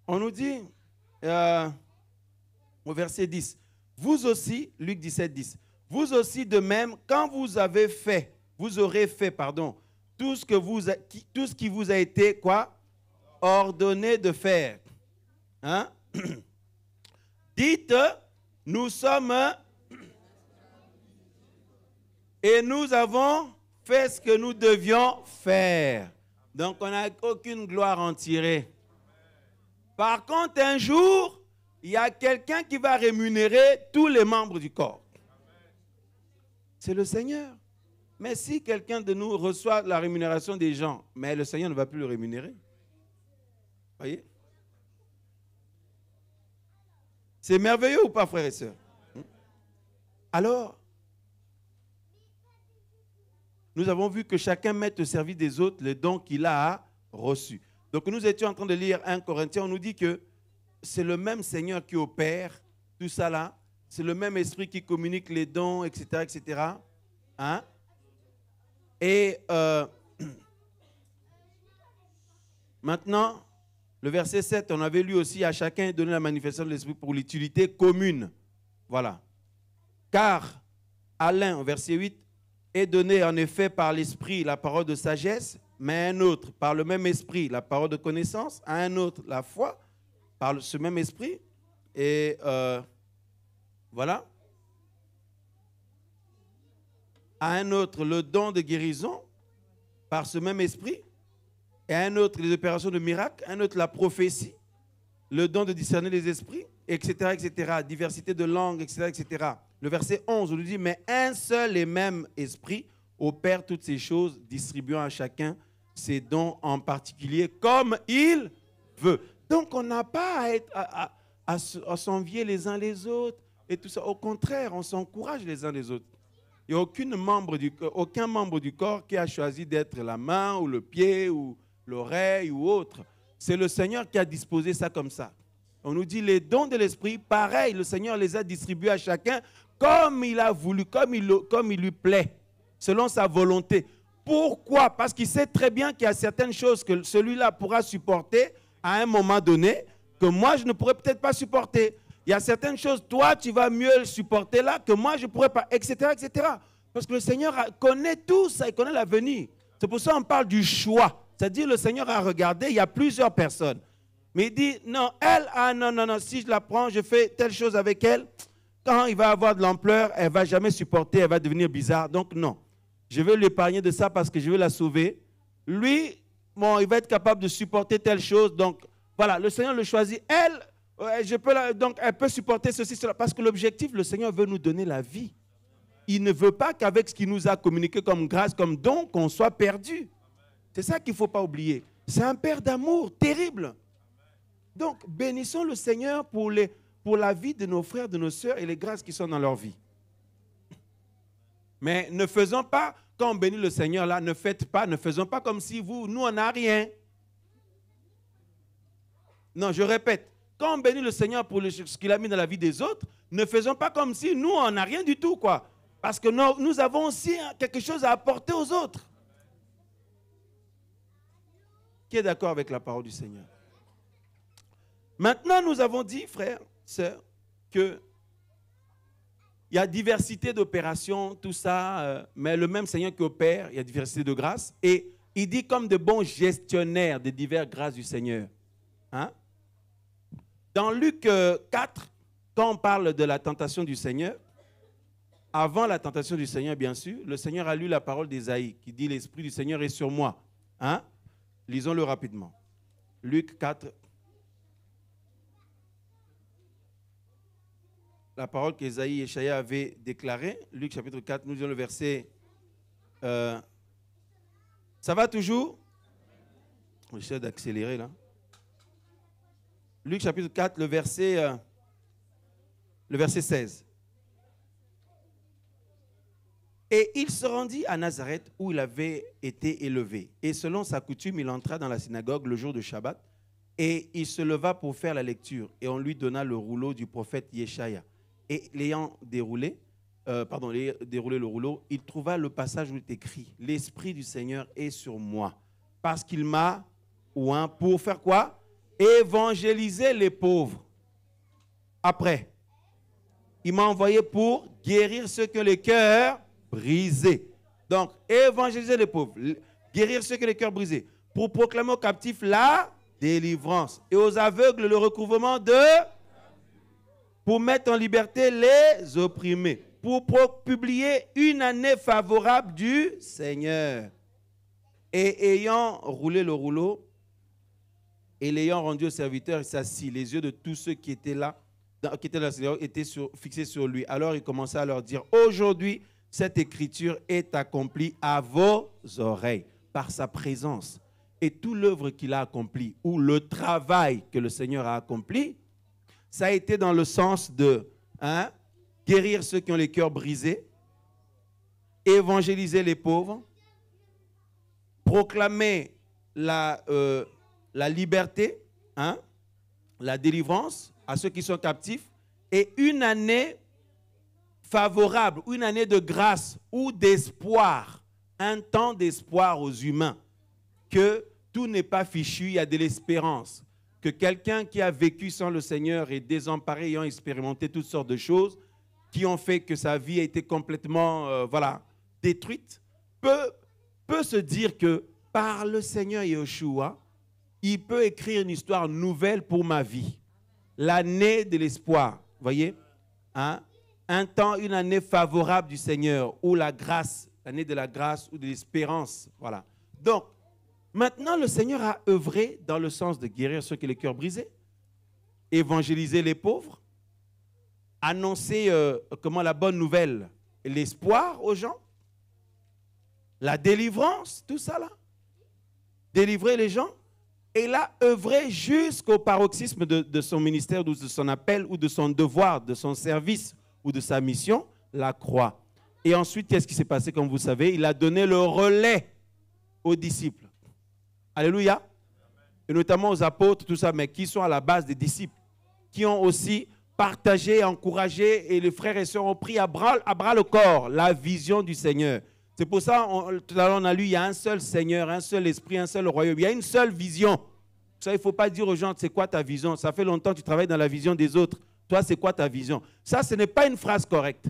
on nous dit, au verset 10, vous aussi, Luc 17, 10, vous aussi de même, quand vous aurez fait, tout ce qui vous a été, quoi? Ordonné de faire. Hein? Dites, nous sommes et nous avons fait ce que nous devions faire. Donc, on n'a aucune gloire à en tirer. Par contre, un jour, il y a quelqu'un qui va rémunérer tous les membres du corps. C'est le Seigneur. Mais si quelqu'un de nous reçoit la rémunération des gens, mais le Seigneur ne va plus le rémunérer. Voyez? C'est merveilleux ou pas, frères et sœurs? Alors, nous avons vu que chacun met au service des autres les dons qu'il a reçus. Donc nous étions en train de lire 1 Corinthiens, on nous dit que c'est le même Seigneur qui opère tout ça là, c'est le même esprit qui communique les dons, etc., etc. Hein? Et maintenant, le verset 7, on avait lu aussi, à chacun donner la manifestation de l'esprit pour l'utilité commune. Voilà. Car à l'un, au verset 8, est donné en effet par l'esprit la parole de sagesse, mais à un autre, par le même esprit, la parole de connaissance, à un autre, la foi, par ce même esprit. Et voilà. À un autre, le don de guérison, par ce même esprit. Et à un autre, les opérations de miracle. À un autre, la prophétie, le don de discerner les esprits, etc., etc. Diversité de langues, etc., etc. Le verset 11, on nous dit, mais un seul et même esprit opère toutes ces choses, distribuant à chacun ses dons en particulier comme il veut. Donc, on n'a pas à s'envier les uns les autres et tout ça. Au contraire, on s'encourage les uns les autres. Il n'y a aucun membre du corps qui a choisi d'être la main ou le pied ou l'oreille ou autre. C'est le Seigneur qui a disposé ça comme ça. On nous dit les dons de l'esprit, pareil, le Seigneur les a distribués à chacun comme il a voulu, comme il lui plaît, selon sa volonté. Pourquoi? Parce qu'il sait très bien qu'il y a certaines choses que celui-là pourra supporter à un moment donné que moi, je ne pourrais peut-être pas supporter. Il y a certaines choses, toi, tu vas mieux le supporter là que moi, je ne pourrais pas, etc., etc. Parce que le Seigneur connaît tout ça, il connaît l'avenir. C'est pour ça qu'on parle du choix. C'est-à-dire, le Seigneur a regardé, il y a plusieurs personnes. Mais il dit, non, elle, non, si je la prends, je fais telle chose avec elle, quand il va avoir de l'ampleur, elle ne va jamais supporter, elle va devenir bizarre. Donc, non. Je vais l'épargner de ça parce que je veux la sauver. Lui, bon, il va être capable de supporter telle chose. Donc, voilà, le Seigneur le choisit. Elle, donc, elle peut supporter ceci, cela. Parce que l'objectif, le Seigneur veut nous donner la vie. Il ne veut pas qu'avec ce qu'il nous a communiqué comme grâce, comme don, qu'on soit perdu. C'est ça qu'il ne faut pas oublier. C'est un Père d'amour terrible. Donc, bénissons le Seigneur pour la vie de nos frères, de nos sœurs et les grâces qui sont dans leur vie. Mais ne faisons pas, quand on bénit le Seigneur là, ne faisons pas comme si nous, on n'a rien. Non, je répète, quand on bénit le Seigneur pour ce qu'il a mis dans la vie des autres, ne faisons pas comme si nous, on n'a rien du tout, quoi. Parce que nous avons aussi quelque chose à apporter aux autres. Qui est d'accord avec la parole du Seigneur? Maintenant, nous avons dit, frères, sœurs, qu'il y a diversité d'opérations, tout ça, mais le même Seigneur qui opère, il y a diversité de grâces. Et il dit comme de bons gestionnaires des diverses grâces du Seigneur. Hein? Dans Luc 4, quand on parle de la tentation du Seigneur, avant la tentation du Seigneur, bien sûr, le Seigneur a lu la parole d'Ésaïe qui dit « L'Esprit du Seigneur est sur moi. Hein? » Lisons-le rapidement. Luc 4. la parole qu'Ésaïe et Échaïa avaient déclarée. Luc chapitre 4, nous lisons le verset. Ça va toujours? J'essaie d'accélérer là. Luc chapitre 4, le verset 16. Et il se rendit à Nazareth où il avait été élevé. Et selon sa coutume, il entra dans la synagogue le jour de Shabbat. Et il se leva pour faire la lecture. Et on lui donna le rouleau du prophète Yeshaïa. Et l'ayant déroulé le rouleau, il trouva le passage où il est écrit: L'Esprit du Seigneur est sur moi, parce qu'il m'a oint pour faire quoi? Évangéliser les pauvres. Après, il m'a envoyé pour guérir ceux qui ont les cœurs brisés. Donc, évangéliser les pauvres, guérir ceux qui ont les cœurs brisés, pour proclamer aux captifs la délivrance et aux aveugles le recouvrement pour mettre en liberté les opprimés, pour publier une année favorable du Seigneur. Et ayant roulé le rouleau et l'ayant rendu au serviteur, il s'assit. Les yeux de tous ceux qui étaient là, qui étaient dans la synagogue, étaient fixés sur lui. Alors il commença à leur dire: aujourd'hui, cette écriture est accomplie à vos oreilles par sa présence. Et toute l'œuvre qu'il a accomplie, ou le travail que le Seigneur a accompli, ça a été dans le sens de guérir ceux qui ont les cœurs brisés, évangéliser les pauvres, proclamer la liberté, la délivrance à ceux qui sont captifs, et une année favorable, une année de grâce ou d'espoir, un temps d'espoir aux humains, que tout n'est pas fichu, il y a de l'espérance. Que quelqu'un qui a vécu sans le Seigneur et désemparé, ayant expérimenté toutes sortes de choses qui ont fait que sa vie a été complètement détruite, peut se dire que par le Seigneur Yeshua, il peut écrire une histoire nouvelle pour ma vie. L'année de l'espoir, voyez, un temps, une année favorable du Seigneur, ou la grâce, l'année de la grâce ou de l'espérance. Voilà. Donc, maintenant, le Seigneur a œuvré dans le sens de guérir ceux qui ont les cœurs brisés, évangéliser les pauvres, annoncer la bonne nouvelle, l'espoir aux gens, la délivrance, tout ça là, délivrer les gens. Et il a œuvré jusqu'au paroxysme de son ministère, ou de son appel, ou de son devoir, de son service, ou de sa mission, la croix. Et ensuite, qu'est-ce qui s'est passé, comme vous savez? Il a donné le relais aux disciples. Alléluia. Et notamment aux apôtres, tout ça, mais qui sont à la base des disciples, qui ont aussi partagé, encouragé, et les frères et sœurs ont pris à bras le corps la vision du Seigneur. C'est pour ça, tout à l'heure on a lu, il y a un seul Seigneur, un seul esprit, un seul royaume. Il y a une seule vision. Ça, il ne faut pas dire aux gens, c'est quoi ta vision? Ça fait longtemps que tu travailles dans la vision des autres. Toi, c'est quoi ta vision? Ça, ce n'est pas une phrase correcte.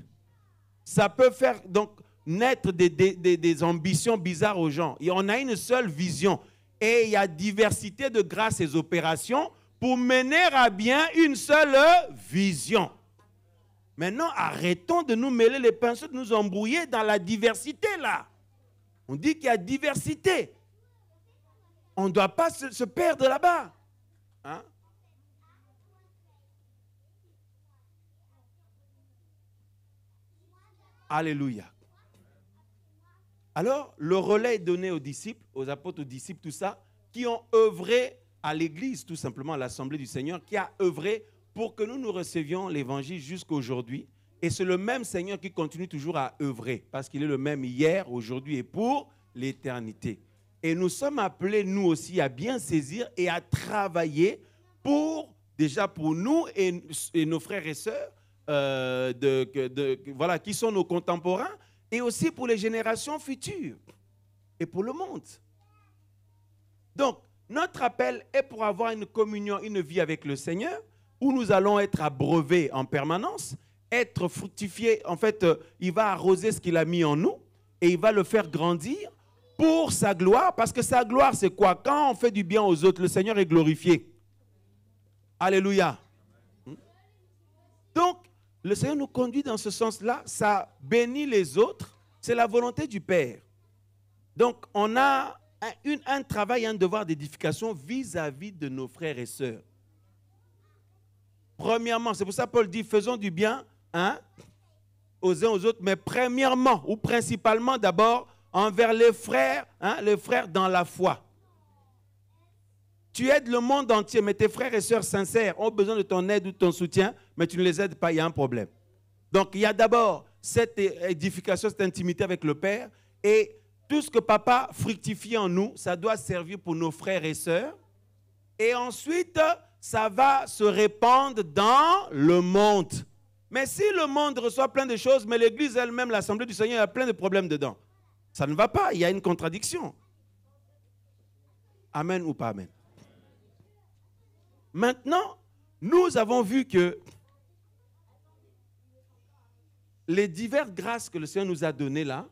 Ça peut faire donc naître des ambitions bizarres aux gens. Et on a une seule vision. Et il y a diversité de grâces et opérations pour mener à bien une seule vision. Maintenant, arrêtons de nous mêler les pinceaux, de nous embrouiller dans la diversité là. On dit qu'il y a diversité. On ne doit pas se perdre là-bas. Alléluia. Alors, le relais est donné aux disciples, aux apôtres, aux disciples, tout ça, qui ont œuvré à l'Église, tout simplement, à l'Assemblée du Seigneur, qui a œuvré pour que nous recevions l'Évangile jusqu'à aujourd'hui. Et c'est le même Seigneur qui continue toujours à œuvrer, parce qu'il est le même hier, aujourd'hui et pour l'éternité. Et nous sommes appelés, nous aussi, à bien saisir et à travailler déjà pour nous et nos frères et sœurs, qui sont nos contemporains, et aussi pour les générations futures et pour le monde. Donc, notre appel est pour avoir une communion, une vie avec le Seigneur, où nous allons être abreuvés en permanence, être fructifiés. En fait, il va arroser ce qu'il a mis en nous et il va le faire grandir pour sa gloire. Parce que sa gloire, c'est quoi? Quand on fait du bien aux autres, le Seigneur est glorifié. Alléluia. Donc, le Seigneur nous conduit dans ce sens-là. Ça bénit les autres. C'est la volonté du Père. Donc, on a un travail, un devoir d'édification vis-à-vis de nos frères et sœurs. Premièrement, c'est pour ça que Paul dit, faisons du bien hein, aux uns aux autres, mais premièrement ou principalement d'abord envers les frères dans la foi. Tu aides le monde entier, mais tes frères et sœurs sincères ont besoin de ton aide ou de ton soutien, mais tu ne les aides pas, il y a un problème. Donc, il y a d'abord cette édification, cette intimité avec le Père, et tout ce que papa fructifie en nous, ça doit servir pour nos frères et sœurs, et ensuite, ça va se répandre dans le monde. Mais si le monde reçoit plein de choses, mais l'Église elle-même, l'Assemblée du Seigneur, il y a plein de problèmes dedans, ça ne va pas, il y a une contradiction. Amen ou pas amen? Maintenant, nous avons vu que les diverses grâces que le Seigneur nous a données là,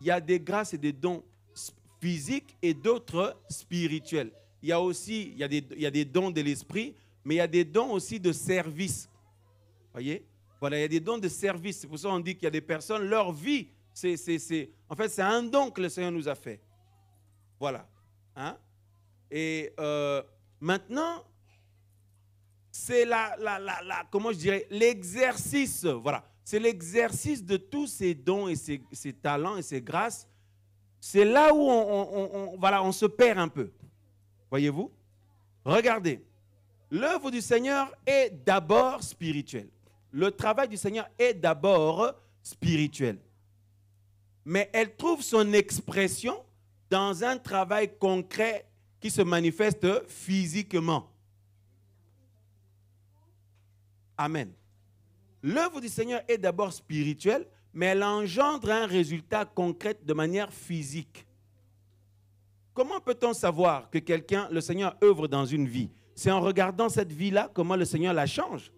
il y a des grâces et des dons physiques et d'autres spirituels. Il y a aussi il y a des dons de l'esprit, mais il y a des dons aussi de service. Voyez? Voilà, il y a des dons de service. C'est pour ça qu'on dit qu'il y a des personnes, leur vie, en fait, c'est un don que le Seigneur nous a fait. Voilà. Hein? Et maintenant, c'est comment je dirais, l'exercice, voilà. C'est l'exercice de tous ces dons et ces talents et ces grâces. C'est là où on se perd un peu. Voyez-vous? Regardez. L'œuvre du Seigneur est d'abord spirituelle. Le travail du Seigneur est d'abord spirituel. Mais elle trouve son expression dans un travail concret qui se manifeste physiquement. Amen. L'œuvre du Seigneur est d'abord spirituelle, mais elle engendre un résultat concret de manière physique. Comment peut-on savoir que le Seigneur œuvre dans une vie? C'est en regardant cette vie-là, comment le Seigneur la change.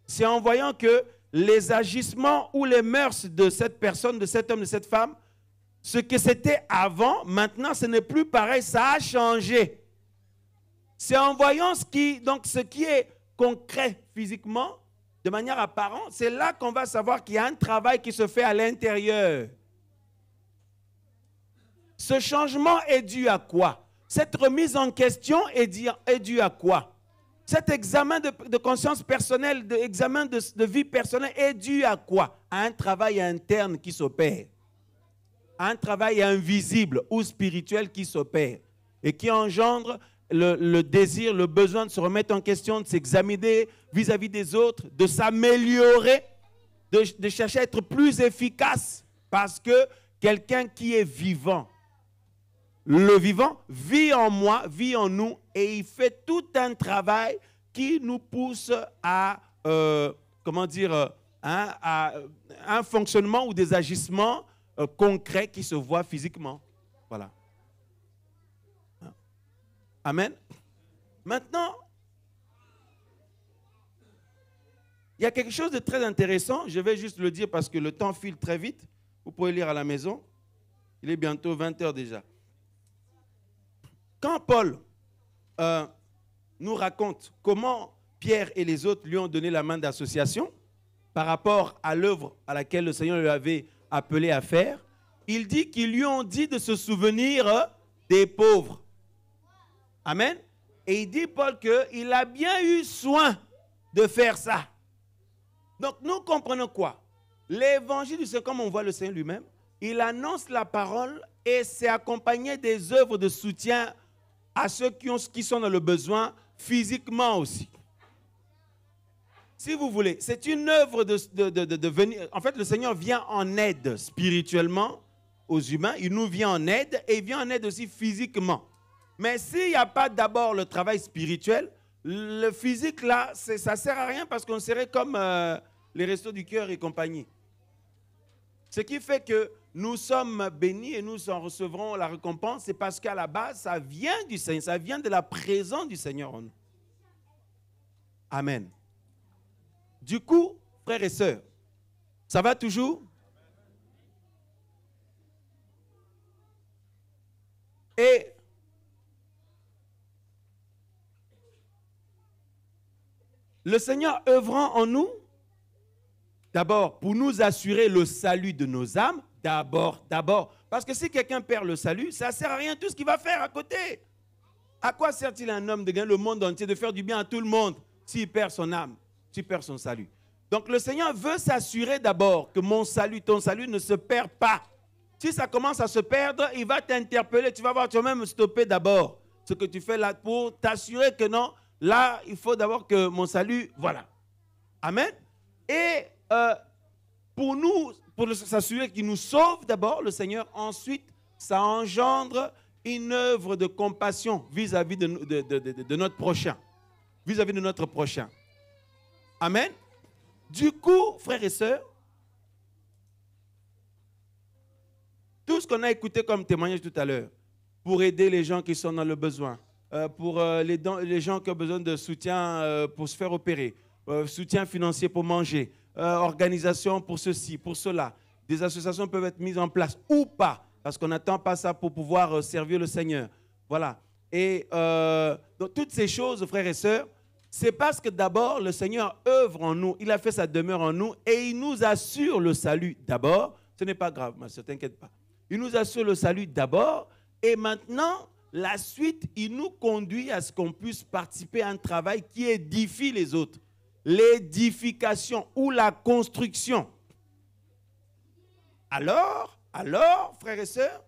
C'est en voyant que les agissements ou les mœurs de cette personne, de cet homme, de cette femme, ce que c'était avant, maintenant ce n'est plus pareil, ça a changé. C'est en voyant ce qui est concret physiquement, de manière apparente, c'est là qu'on va savoir qu'il y a un travail qui se fait à l'intérieur. Ce changement est dû à quoi? Cette remise en question est due à quoi? Cet examen de conscience personnelle, examen de vie personnelle est dû à quoi? À un travail interne qui s'opère. À un travail invisible ou spirituel qui s'opère et qui engendre le désir, le besoin de se remettre en question, de s'examiner vis-à-vis des autres, de s'améliorer, de chercher à être plus efficace. Parce que quelqu'un qui est vivant, le vivant vit en moi, vit en nous, et il fait tout un travail qui nous pousse à, à un fonctionnement ou des agissements concrets qui se voient physiquement. Voilà. Amen. Maintenant, il y a quelque chose de très intéressant. Je vais juste le dire parce que le temps file très vite. Vous pouvez lire à la maison. Il est bientôt 20 h déjà. Quand Paul nous raconte comment Pierre et les autres lui ont donné la main d'association par rapport à l'œuvre à laquelle le Seigneur lui avait appelé à faire, il dit qu'ils lui ont dit de se souvenir des pauvres. Amen. Et il dit, Paul, qu'il a bien eu soin de faire ça. Donc, nous comprenons quoi? L'évangile, c'est comme on voit le Seigneur lui-même. Il annonce la parole et c'est accompagné des œuvres de soutien à ceux qui sont dans le besoin physiquement aussi. Si vous voulez, c'est une œuvre de venir. En fait, le Seigneur vient en aide spirituellement aux humains. Il nous vient en aide et il vient en aide aussi physiquement. Mais s'il n'y a pas d'abord le travail spirituel, le physique, là, ça ne sert à rien parce qu'on serait comme les restos du cœur et compagnie. Ce qui fait que nous sommes bénis et nous en recevrons la récompense, c'est parce qu'à la base, ça vient du Seigneur, ça vient de la présence du Seigneur en nous. Amen. Du coup, frères et sœurs, ça va toujours? Et le Seigneur œuvrant en nous, d'abord pour nous assurer le salut de nos âmes, d'abord. Parce que si quelqu'un perd le salut, ça ne sert à rien tout ce qu'il va faire à côté. À quoi sert-il à un homme de gagner le monde entier, de faire du bien à tout le monde, s'il perd son âme, s'il perd son salut? Donc le Seigneur veut s'assurer d'abord que mon salut, ton salut ne se perd pas. Si ça commence à se perdre, il va t'interpeller. Tu vas voir, tu vas même stopper d'abord ce que tu fais là pour t'assurer que non, là, il faut d'abord que mon salut, voilà. Amen. Et pour s'assurer qu'il nous sauve d'abord, le Seigneur, ensuite, ça engendre une œuvre de compassion vis-à-vis de notre prochain. Vis-à-vis de notre prochain. Amen. Du coup, frères et sœurs, tout ce qu'on a écouté comme témoignage tout à l'heure, pour aider les gens qui sont dans le besoin, pour les gens qui ont besoin de soutien pour se faire opérer, soutien financier pour manger, organisation pour ceci, pour cela. Des associations peuvent être mises en place ou pas, parce qu'on n'attend pas ça pour pouvoir servir le Seigneur. Voilà. Et donc, toutes ces choses, frères et sœurs, c'est parce que d'abord, le Seigneur œuvre en nous, il a fait sa demeure en nous et il nous assure le salut d'abord. Ce n'est pas grave, ma soeur, t'inquiète pas. Il nous assure le salut d'abord et maintenant, la suite, il nous conduit à ce qu'on puisse participer à un travail qui édifie les autres. L'édification ou la construction. Alors, frères et sœurs,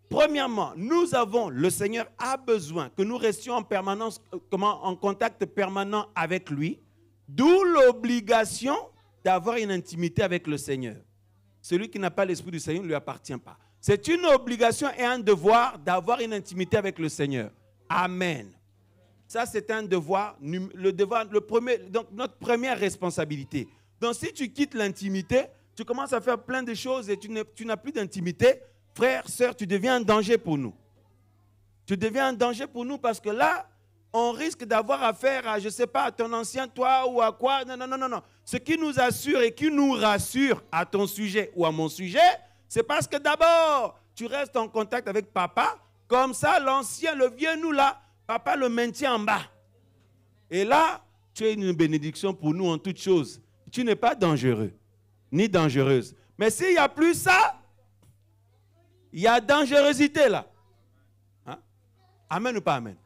premièrement, le Seigneur a besoin que nous restions en permanence, en contact permanent avec lui, d'où l'obligation d'avoir une intimité avec le Seigneur. Celui qui n'a pas l'Esprit du Seigneur ne lui appartient pas. C'est une obligation et un devoir d'avoir une intimité avec le Seigneur. Amen. Ça, c'est un devoir, donc notre première responsabilité. Donc, si tu quittes l'intimité, tu commences à faire plein de choses et tu n'as plus d'intimité, frère, sœur, tu deviens un danger pour nous. Tu deviens un danger pour nous parce que là, on risque d'avoir affaire à, je ne sais pas, à ton ancien toi ou à quoi. Non. Ce qui nous assure et qui nous rassure à ton sujet ou à mon sujet, c'est parce que d'abord, tu restes en contact avec papa. Comme ça, l'ancien, le vieux nous là, papa le maintient en bas. Et là, tu es une bénédiction pour nous en toutes choses. Tu n'es pas dangereux, ni dangereuse. Mais s'il n'y a plus ça, il y a dangerosité là. Hein? Amen ou pas amen?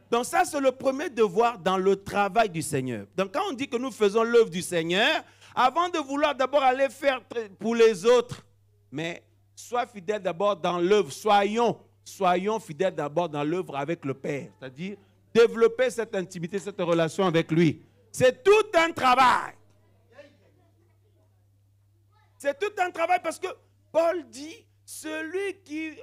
Donc ça, c'est le premier devoir dans le travail du Seigneur. Donc quand on dit que nous faisons l'œuvre du Seigneur, avant de vouloir d'abord aller faire pour les autres, mais sois fidèle d'abord dans l'œuvre. Soyons fidèles d'abord dans l'œuvre avec le Père. C'est-à-dire développer cette intimité, cette relation avec lui. C'est tout un travail. C'est tout un travail parce que Paul dit, celui qui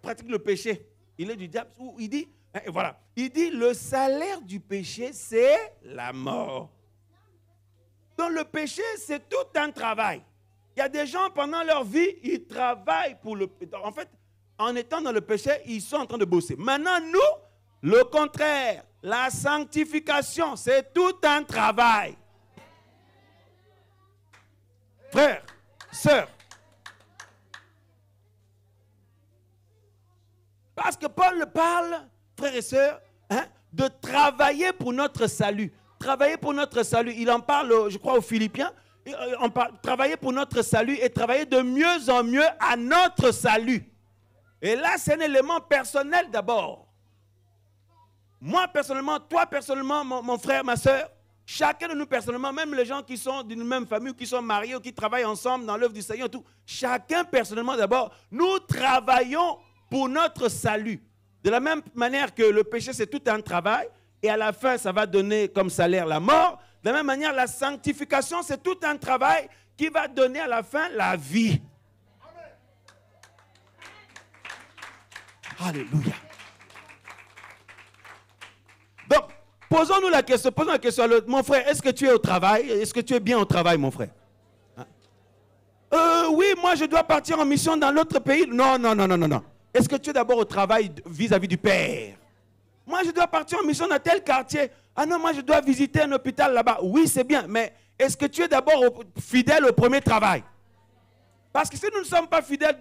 pratique le péché, il est du diable. Il dit, voilà, il dit, le salaire du péché, c'est la mort. Donc le péché, c'est tout un travail. Il y a des gens, pendant leur vie, ils travaillent pour le péché. En fait, en étant dans le péché, ils sont en train de bosser. Maintenant, nous, le contraire, la sanctification, c'est tout un travail. Frères, sœurs, parce que Paul parle, frères et sœurs, de travailler pour notre salut. Travailler pour notre salut. Il en parle, je crois, aux Philippiens. On parle, travailler pour notre salut et travailler de mieux en mieux à notre salut. Et là, c'est un élément personnel d'abord. Moi, personnellement, toi, personnellement, mon frère, ma soeur, chacun de nous, personnellement, même les gens qui sont d'une même famille, ou qui sont mariés, ou qui travaillent ensemble dans l'œuvre du Seigneur, tout, chacun, personnellement, d'abord, nous travaillons pour notre salut. De la même manière que le péché, c'est tout un travail, et à la fin, ça va donner comme salaire la mort. De la même manière, la sanctification, c'est tout un travail qui va donner à la fin la vie. Alléluia. Donc, posons la question à l'autre. Mon frère, est-ce que tu es au travail? Est-ce que tu es bien au travail, mon frère? Oui, moi, je dois partir en mission dans l'autre pays. Non. Est-ce que tu es d'abord au travail vis-à-vis du Père? Moi, je dois partir en mission dans tel quartier. Ah non, moi, je dois visiter un hôpital là-bas. Oui, c'est bien, mais est-ce que tu es d'abord fidèle au premier travail? Parce que si nous ne sommes pas fidèles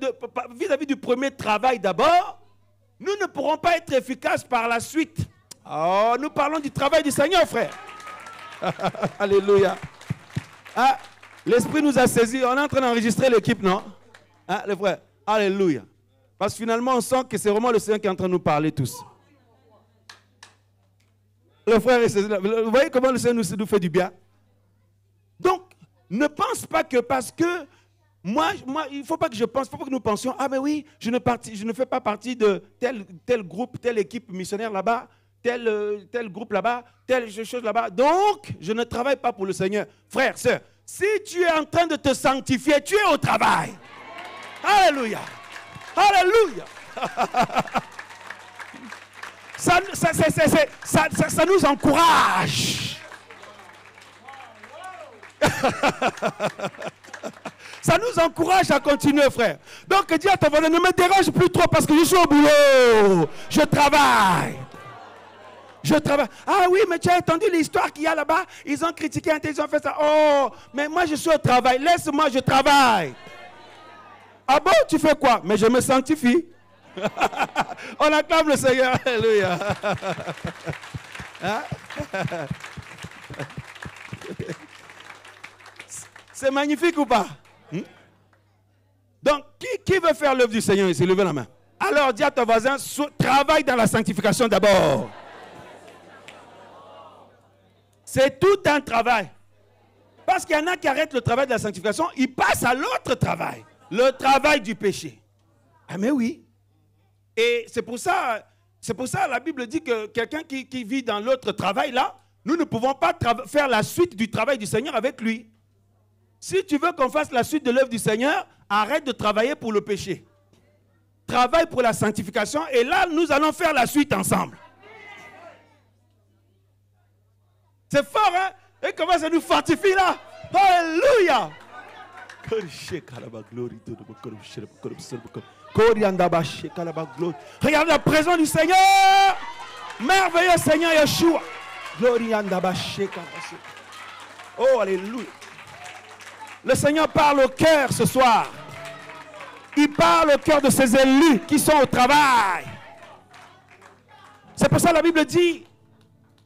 vis-à-vis du premier travail d'abord, nous ne pourrons pas être efficaces par la suite. Oh, nous parlons du travail du Seigneur, frère. Alléluia. Ah, l'Esprit nous a saisis. On est en train d'enregistrer l'équipe, non? Ah, les frères. Alléluia. Parce que finalement, on sent que c'est vraiment le Seigneur qui est en train de nous parler tous. Le frère et sœurs, vous voyez comment le Seigneur nous fait du bien? Donc, ne pense pas que parce que moi, il ne faut pas que je pense, il ne faut pas que nous pensions, ah mais oui, je ne fais pas partie de tel groupe, telle équipe missionnaire là-bas, tel groupe là-bas, telle chose là-bas. Donc, je ne travaille pas pour le Seigneur. Frère, sœur, si tu es en train de te sanctifier, tu es au travail. Alléluia. Alléluia. Ça nous encourage. Ça nous encourage à continuer, frère. Donc, dis à ton voisin, ne me dérange plus trop parce que je suis au boulot. Je travaille. Je travaille. Ah oui, mais tu as entendu l'histoire qu'il y a là-bas? Ils ont critiqué, ils ont fait ça. Oh, mais moi je suis au travail. Laisse-moi, je travaille. Ah bon, tu fais quoi? Mais je me sanctifie. On acclame le Seigneur. Alléluia. Hein? C'est magnifique ou pas? Donc, qui veut faire l'œuvre du Seigneur ici? Levez la main. Alors, dis à ton voisin, travaille dans la sanctification d'abord. C'est tout un travail. Parce qu'il y en a qui arrêtent le travail de la sanctification, ils passent à l'autre travail. Le travail du péché. Ah mais oui. Et c'est pour ça la Bible dit que quelqu'un qui vit dans l'autre travail là, nous ne pouvons pas faire la suite du travail du Seigneur avec lui. Si tu veux qu'on fasse la suite de l'œuvre du Seigneur, arrête de travailler pour le péché. Travaille pour la sanctification et là, nous allons faire la suite ensemble. C'est fort, hein? Et comment ça nous fortifie là? Alléluia! Regarde la présence du Seigneur! Merveilleux Seigneur Yeshua! Oh, alléluia! Le Seigneur parle au cœur ce soir. Il parle au cœur de ses élus qui sont au travail. C'est pour ça que la Bible dit,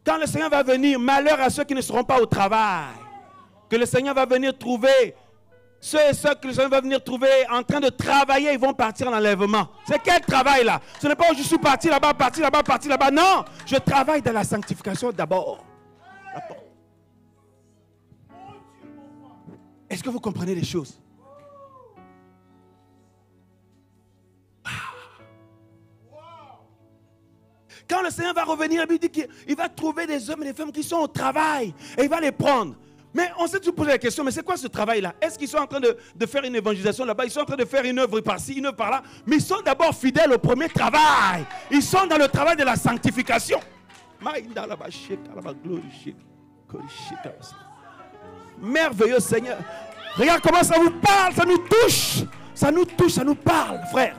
quand le Seigneur va venir, malheur à ceux qui ne seront pas au travail. Que le Seigneur va venir trouver, ceux et ceux que le Seigneur va venir trouver en train de travailler, ils vont partir en enlèvement. C'est quel travail là? Ce n'est pas où je suis parti là-bas, parti là-bas, parti là-bas. Non, je travaille dans la sanctification d'abord. Est-ce que vous comprenez les choses? Quand le Seigneur va revenir, la Bible dit qu'il va trouver des hommes et des femmes qui sont au travail et il va les prendre. Mais on s'est toujours posé la question, mais c'est quoi ce travail-là? Est-ce qu'ils sont en train de faire une évangélisation là-bas? Ils sont en train de faire une œuvre par-ci, une œuvre par-là. Mais ils sont d'abord fidèles au premier travail. Ils sont dans le travail de la sanctification. Merveilleux Seigneur. Regarde comment ça vous parle, ça nous touche. Ça nous touche, ça nous parle, frère.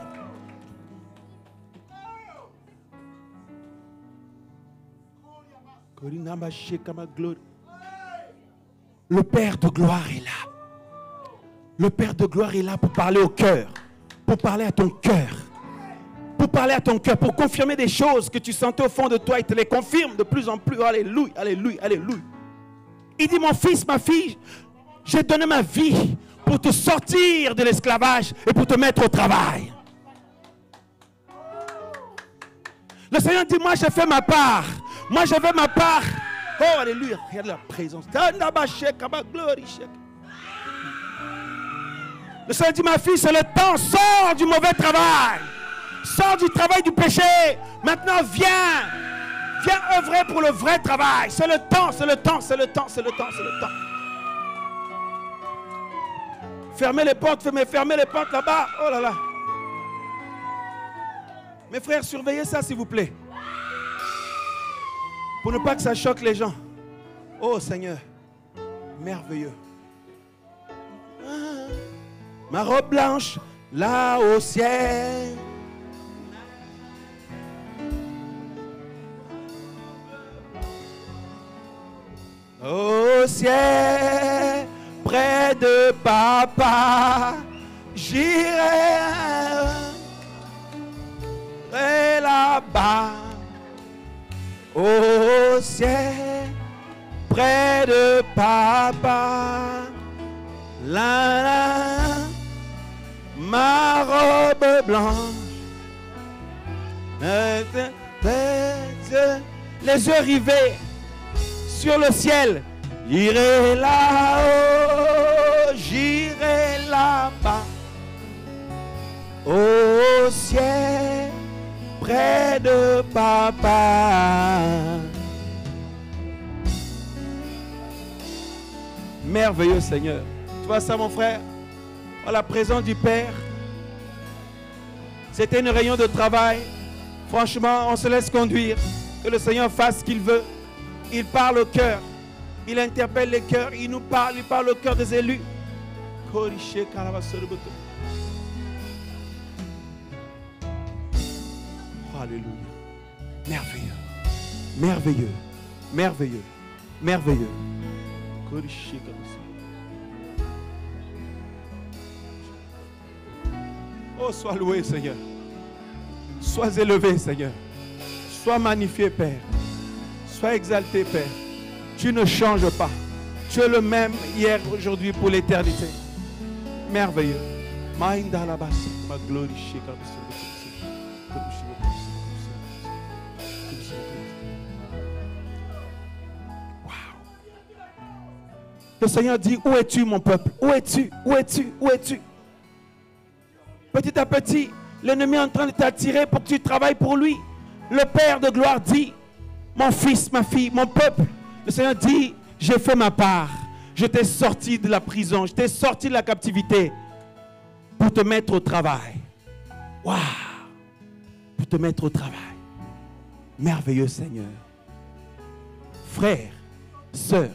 Le Père de gloire est là. Le Père de gloire est là pour parler au cœur, pour parler à ton cœur, pour parler à ton cœur, pour confirmer des choses que tu sentais au fond de toi. Il te les confirme de plus en plus. Alléluia, alléluia, alléluia. Il dit, mon fils, ma fille, j'ai donné ma vie pour te sortir de l'esclavage et pour te mettre au travail. Le Seigneur dit, moi j'ai fait ma part. Moi j'ai fait ma part. Oh, alléluia. Regarde la présence. Le Seigneur dit, ma fille, c'est le temps. Sors du mauvais travail. Sors du travail du péché. Maintenant, viens. Viens œuvrer pour le vrai travail. C'est le temps, c'est le temps, c'est le temps, c'est le temps, c'est le temps. Fermez les portes, fermez les portes là-bas. Oh là là. Mes frères, surveillez ça s'il vous plaît. Pour ne pas que ça choque les gens. Oh Seigneur, merveilleux. Ma robe blanche, là au ciel. Au ciel, près de papa, j'irai là-bas. Au ciel, près de papa, là, ma robe blanche, les yeux rivés sur le ciel. J'irai là-haut, j'irai là-bas, au ciel, près de papa. Merveilleux Seigneur. Tu vois ça mon frère? À la présence du Père. C'était une réunion de travail. Franchement, on se laisse conduire. Que le Seigneur fasse ce qu'il veut. Il parle au cœur. Il interpelle les cœurs. Il nous parle. Il parle au cœur des élus. Alléluia. Merveilleux. Merveilleux. Merveilleux. Merveilleux. Oh, sois loué, Seigneur. Sois élevé, Seigneur. Sois magnifié, Père. Sois exalté, Père. Tu ne changes pas. Tu es le même hier, aujourd'hui, pour l'éternité. Merveilleux. Ma gloire. Le Seigneur dit, où es-tu mon peuple? Où es-tu? Où es-tu? Où es-tu? Petit à petit, l'ennemi est en train de t'attirer pour que tu travailles pour lui. Le Père de gloire dit, mon fils, ma fille, mon peuple. Le Seigneur dit, j'ai fait ma part. Je t'ai sorti de la prison, je t'ai sorti de la captivité pour te mettre au travail. Waouh! Pour te mettre au travail. Merveilleux Seigneur. Frères, sœurs,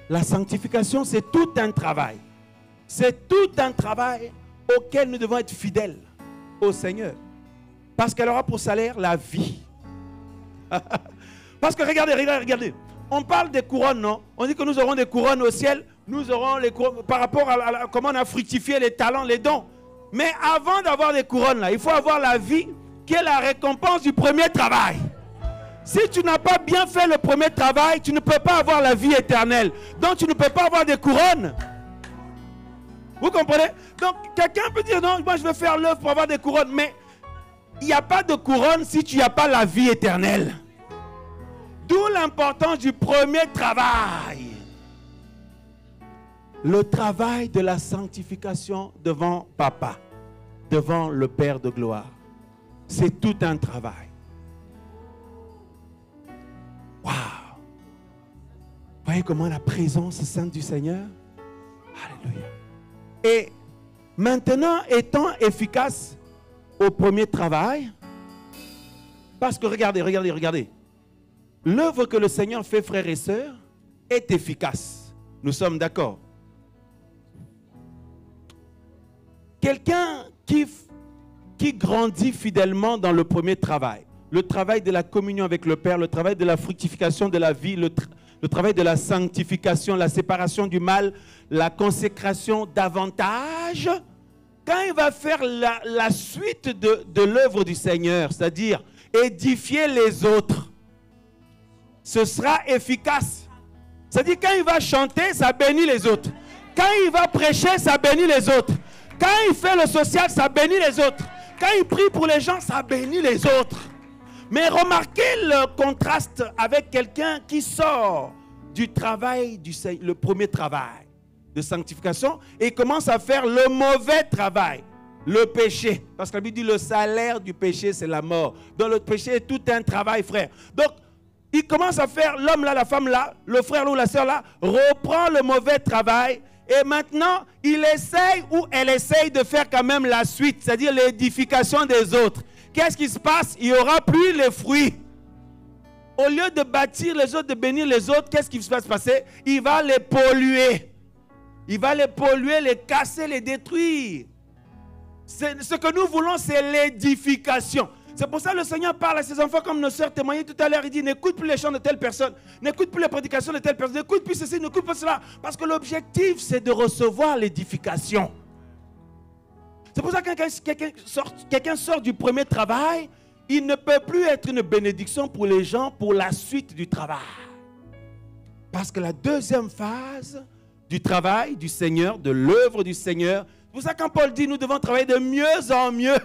la sanctification, c'est tout un travail. C'est tout un travail auquel nous devons être fidèles au Seigneur. Parce qu'elle aura pour salaire la vie. Parce que regardez. On parle des couronnes, non? On dit que nous aurons des couronnes au ciel. Nous aurons les couronnes par rapport à comment on a fructifié les talents, les dons. Mais avant d'avoir des couronnes, là, il faut avoir la vie qui est la récompense du premier travail. Si tu n'as pas bien fait le premier travail, tu ne peux pas avoir la vie éternelle. Donc tu ne peux pas avoir des couronnes. Vous comprenez? Donc quelqu'un peut dire, non, moi je veux faire l'œuvre pour avoir des couronnes. Mais il n'y a pas de couronne si tu n'as pas la vie éternelle. D'où l'importance du premier travail. Le travail de la sanctification devant Papa, devant le Père de gloire. C'est tout un travail. Waouh! Voyez comment la présence sainte du Seigneur? Alléluia. Et maintenant, étant efficace au premier travail, parce que regardez. L'œuvre que le Seigneur fait, frères et sœurs, est efficace. Nous sommes d'accord. Quelqu'un qui grandit fidèlement dans le premier travail, le travail de la communion avec le Père, le travail de la fructification de la vie, le travail de la sanctification, la séparation du mal, la consécration davantage, quand il va faire la suite de l'œuvre du Seigneur, c'est-à-dire édifier les autres, ce sera efficace. C'est-à-dire quand il va chanter, ça bénit les autres. Quand il va prêcher, ça bénit les autres. Quand il fait le social, ça bénit les autres. Quand il prie pour les gens, ça bénit les autres. Mais remarquez le contraste avec quelqu'un qui sort du travail, le premier travail de sanctification et commence à faire le mauvais travail, le péché. Parce que la Bible dit le salaire du péché, c'est la mort. Donc le péché est tout un travail, frère. Donc, il commence à faire, l'homme là, la femme là, le frère ou la sœur là, reprend le mauvais travail. Et maintenant, il essaye ou elle essaye de faire quand même la suite, c'est-à-dire l'édification des autres. Qu'est-ce qui se passe? Il n'y aura plus les fruits. Au lieu de bâtir les autres, de bénir les autres, qu'est-ce qui va se passer? Il va les polluer. Il va les polluer, les casser, les détruire. Ce que nous voulons, c'est l'édification. C'est pour ça que le Seigneur parle à ses enfants comme nos sœurs témoignaient tout à l'heure. Il dit, n'écoute plus les chants de telle personne, n'écoute plus les prédications de telle personne, n'écoute plus ceci, n'écoute plus cela. Parce que l'objectif, c'est de recevoir l'édification. C'est pour ça que quelqu'un sort du premier travail, il ne peut plus être une bénédiction pour les gens pour la suite du travail. Parce que la deuxième phase du travail du Seigneur, de l'œuvre du Seigneur, c'est pour ça que quand Paul dit, nous devons travailler de mieux en mieux.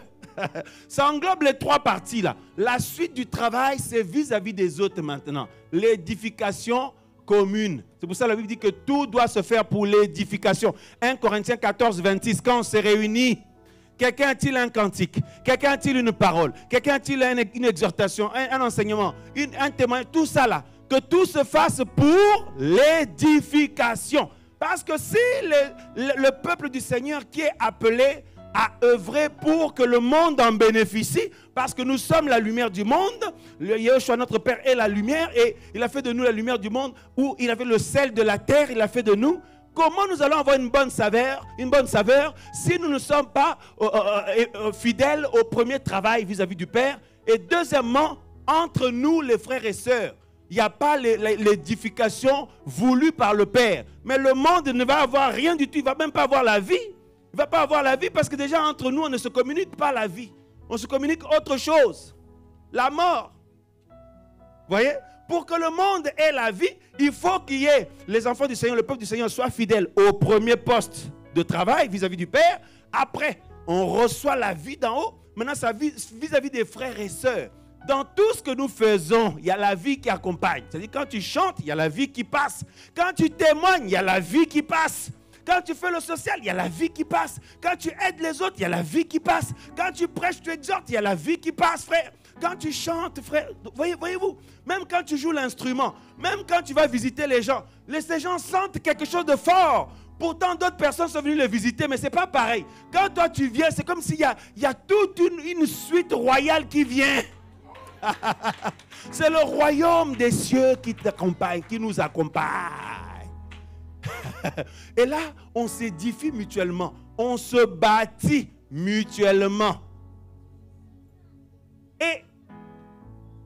Ça englobe les trois parties là. La suite du travail, c'est vis-à-vis des autres maintenant. L'édification commune. C'est pour ça que la Bible dit que tout doit se faire pour l'édification. 1 Corinthiens 14, 26, quand on se réunit, quelqu'un a-t-il un cantique? Quelqu'un a-t-il une parole? Quelqu'un a-t-il une exhortation, un enseignement, un témoignage? Tout ça là, que tout se fasse pour l'édification. Parce que si le peuple du Seigneur qui est appelé à œuvrer pour que le monde en bénéficie, parce que nous sommes la lumière du monde, Yeshua notre Père est la lumière et il a fait de nous la lumière du monde, où il a fait le sel de la terre, il a fait de nous. Comment nous allons avoir une bonne saveur si nous ne sommes pas fidèles au premier travail vis-à-vis du Père? Et deuxièmement, entre nous les frères et sœurs, il n'y a pas l'édification voulue par le Père. Mais le monde ne va avoir rien du tout, il ne va même pas avoir la vie. Il ne va pas avoir la vie parce que déjà entre nous, on ne se communique pas la vie. On se communique autre chose, la mort. Vous voyez? Pour que le monde ait la vie, il faut qu'il y ait les enfants du Seigneur, le peuple du Seigneur soient fidèles au premier poste de travail vis-à-vis du Père. Après, on reçoit la vie d'en haut. Maintenant, ça vis-à-vis des frères et sœurs. Dans tout ce que nous faisons, il y a la vie qui accompagne. C'est-à-dire quand tu chantes, il y a la vie qui passe. Quand tu témoignes, il y a la vie qui passe. Quand tu fais le social, il y a la vie qui passe. Quand tu aides les autres, il y a la vie qui passe. Quand tu prêches, tu exhortes, il y a la vie qui passe, frère. Quand tu chantes, frère, voyez-vous, même quand tu joues l'instrument, même quand tu vas visiter les gens sentent quelque chose de fort. Pourtant, d'autres personnes sont venues les visiter, mais ce n'est pas pareil. Quand toi tu viens, c'est comme s'il y a toute une suite royale qui vient. C'est le royaume des cieux qui t'accompagne, qui nous accompagne. Et là, on s'édifie mutuellement. On se bâtit mutuellement. Et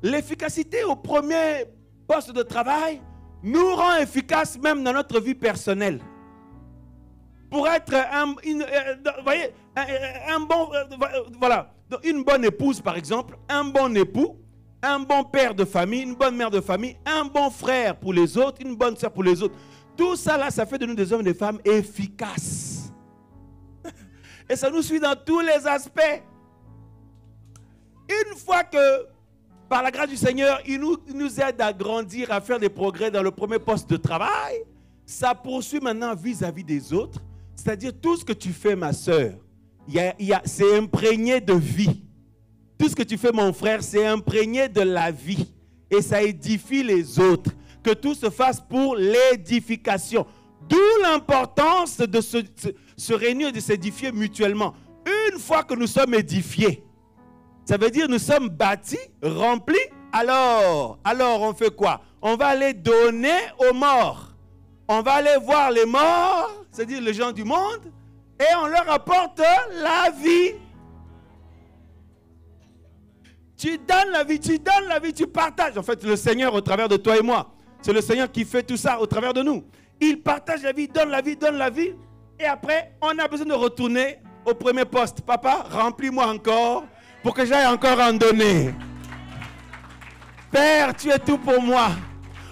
l'efficacité au premier poste de travail nous rend efficaces même dans notre vie personnelle. Pour être une bonne épouse par exemple, un bon époux, un bon père de famille, une bonne mère de famille, un bon frère pour les autres, une bonne soeur pour les autres. Tout ça là, ça fait de nous des hommes et des femmes efficaces. Et ça nous suit dans tous les aspects. Une fois que, par la grâce du Seigneur, il nous aide à grandir, à faire des progrès dans le premier poste de travail, ça poursuit maintenant vis-à-vis des autres. C'est-à-dire tout ce que tu fais, ma soeur, c'est imprégné de vie. Tout ce que tu fais, mon frère, c'est imprégné de la vie. Et ça édifie les autres. Que tout se fasse pour l'édification. D'où l'importance de se réunir et de s'édifier mutuellement. Une fois que nous sommes édifiés, ça veut dire nous sommes bâtis, remplis, alors on fait quoi? On va aller donner aux morts. On va aller voir les morts, c'est-à-dire les gens du monde, et on leur apporte la vie. Tu donnes la vie, tu partages. En fait, le Seigneur au travers de toi et moi, c'est le Seigneur qui fait tout ça au travers de nous. Il partage la vie, donne la vie. Et après, on a besoin de retourner au premier poste. Papa, remplis-moi encore pour que j'aille encore en donner. Père, tu es tout pour moi.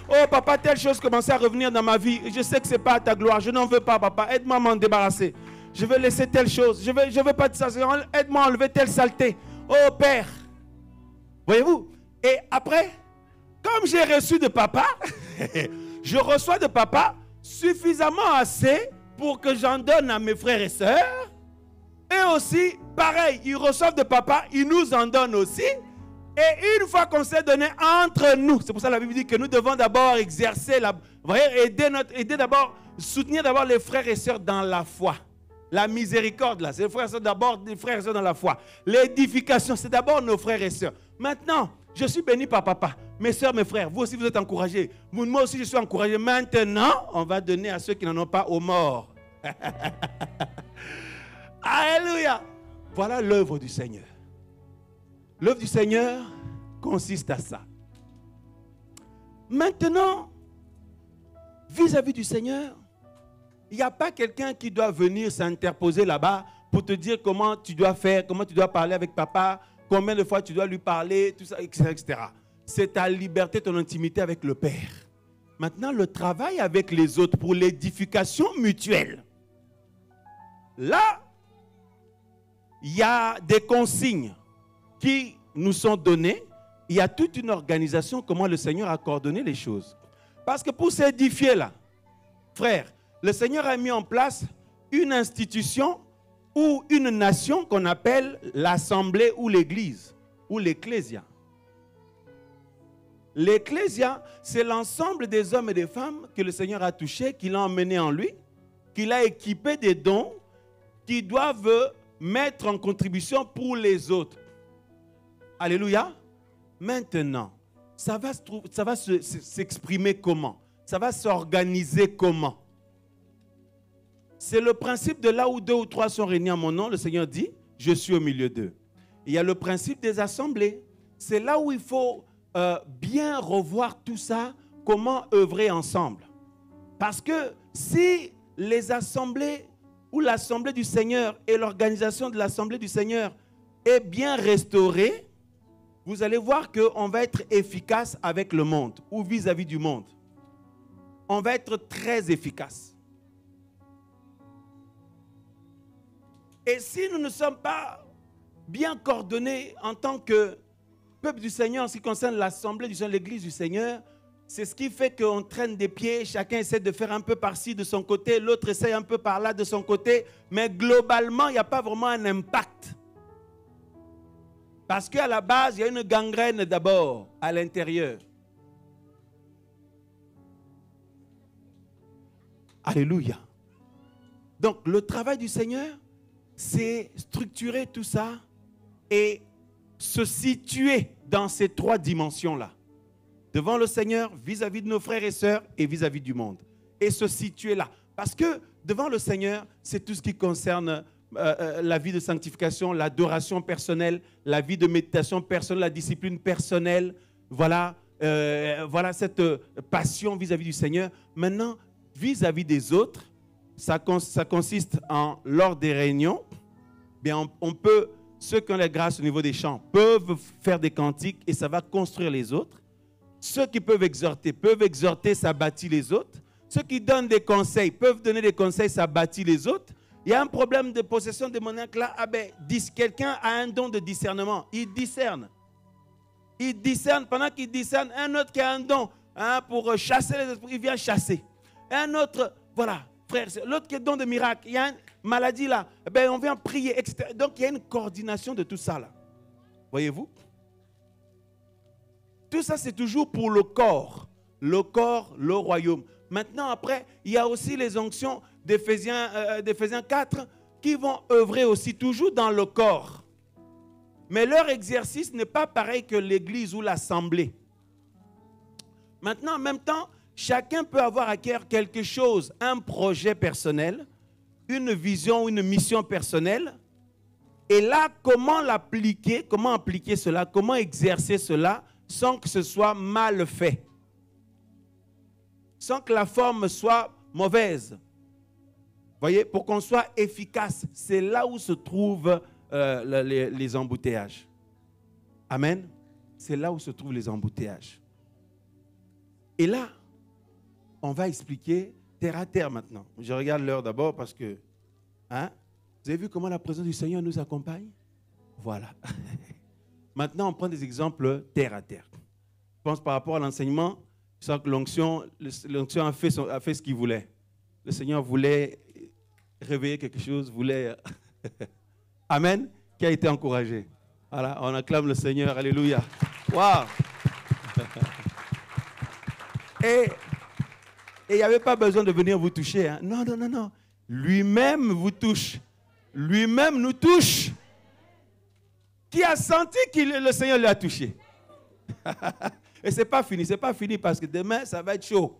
Oh papa, telle chose commence à revenir dans ma vie. Je sais que ce n'est pas à ta gloire. Je n'en veux pas, papa. Aide-moi à m'en débarrasser. Je veux laisser telle chose. Je veux pas de ça. Aide-moi à enlever telle saleté. Oh Père. Voyez-vous? Et après, comme j'ai reçu de papa, je reçois de papa suffisamment assez pour que j'en donne à mes frères et sœurs. Et aussi, pareil, ils reçoivent de papa, ils nous en donnent aussi. Et une fois qu'on s'est donné entre nous, c'est pour ça que la Bible dit que nous devons d'abord exercer, aider d'abord, soutenir d'abord les frères et sœurs dans la foi. La miséricorde, là, c'est les frères et sœurs d'abord, les frères et sœurs dans la foi. L'édification, c'est d'abord nos frères et sœurs. Maintenant, je suis béni par papa. Mes sœurs, mes frères, vous aussi vous êtes encouragés. Moi aussi je suis encouragé. Maintenant, on va donner à ceux qui n'en ont pas aux morts. Alléluia. Voilà l'œuvre du Seigneur. L'œuvre du Seigneur consiste à ça. Maintenant, vis-à-vis du Seigneur, il n'y a pas quelqu'un qui doit venir s'interposer là-bas pour te dire comment tu dois faire, comment tu dois parler avec papa, combien de fois tu dois lui parler, tout ça, etc. C'est ta liberté, ton intimité avec le Père. Maintenant, le travail avec les autres pour l'édification mutuelle. Là, il y a des consignes qui nous sont données. Il y a toute une organisation, comment le Seigneur a coordonné les choses. Parce que pour s'édifier là, frère, le Seigneur a mis en place une institution ou une nation qu'on appelle l'assemblée ou l'église, ou l'ecclésia. L'ecclésia, c'est l'ensemble des hommes et des femmes que le Seigneur a touchés, qu'il a emmenés en lui, qu'il a équipés des dons qui doivent mettre en contribution pour les autres. Alléluia. Maintenant, ça va s'exprimer comment? Ça va s'organiser comment? C'est le principe de là où 2 ou 3 sont réunis en mon nom. Le Seigneur dit, je suis au milieu d'eux. Il y a le principe des assemblées. C'est là où il faut bien revoir tout ça, comment œuvrer ensemble. Parce que si les assemblées ou l'assemblée du Seigneur et l'organisation de l'assemblée du Seigneur est bien restaurée, vous allez voir qu'on va être efficace avec le monde ou vis-à-vis du monde. On va être très efficace. Et si nous ne sommes pas bien coordonnés en tant que peuple du Seigneur, en ce qui concerne l'assemblée du Seigneur, l'église du Seigneur, c'est ce qui fait qu'on traîne des pieds, chacun essaie de faire un peu par-ci de son côté, l'autre essaie un peu par-là de son côté, mais globalement, il n'y a pas vraiment un impact. Parce qu'à la base, il y a une gangrène d'abord à l'intérieur. Alléluia. Donc, le travail du Seigneur, c'est structurer tout ça et se situer dans ces 3 dimensions-là. Devant le Seigneur, vis-à-vis de nos frères et sœurs et vis-à-vis du monde. Et se situer là. Parce que devant le Seigneur, c'est tout ce qui concerne la vie de sanctification, l'adoration personnelle, la vie de méditation personnelle, la discipline personnelle. Voilà, voilà cette passion vis-à-vis du Seigneur. Maintenant, vis-à-vis des autres, ça consiste en, lors des réunions, bien on peut, ceux qui ont la grâce au niveau des chants, peuvent faire des cantiques et ça va construire les autres. Ceux qui peuvent exhorter, ça bâtit les autres. Ceux qui donnent des conseils peuvent donner des conseils, ça bâtit les autres. Il y a un problème de possession démoniaque là. Ah ben, quelqu'un a un don de discernement. Il discerne. Il discerne. Pendant qu'il discerne, un autre qui a un don pour chasser les esprits, il vient chasser. Un autre, voilà, frère, l'autre qui a un don de miracle. Il y a une maladie là. Eh ben, on vient prier, etc. Donc, il y a une coordination de tout ça là. Voyez-vous? Tout ça, c'est toujours pour le corps, le royaume. Maintenant, après, il y a aussi les onctions d'Éphésiens 4 qui vont œuvrer aussi toujours dans le corps. Mais leur exercice n'est pas pareil que l'église ou l'assemblée. Maintenant, en même temps, chacun peut avoir à cœur quelque chose, un projet personnel, une vision ou une mission personnelle. Et là, comment l'appliquer, comment appliquer cela, comment exercer cela sans que ce soit mal fait, sans que la forme soit mauvaise. Voyez, pour qu'on soit efficace, c'est là où se trouvent les embouteillages. Amen. C'est là où se trouvent les embouteillages. Et là, on va expliquer terre à terre maintenant. Je regarde l'heure d'abord parce que, vous avez vu comment la présence du Seigneur nous accompagne? Voilà. Maintenant, on prend des exemples terre à terre. Je pense par rapport à l'enseignement, je sens que l'onction a fait ce qu'il voulait. Le Seigneur voulait réveiller quelque chose, voulait... Amen, qui a été encouragé. Voilà, on acclame le Seigneur, alléluia. Waouh! Et il n'y avait pas besoin de venir vous toucher. Hein. Non, non, non, non. Lui-même vous touche. Lui-même nous touche. Qui a senti que le Seigneur l'a touché? Et ce n'est pas fini parce que demain, ça va être chaud.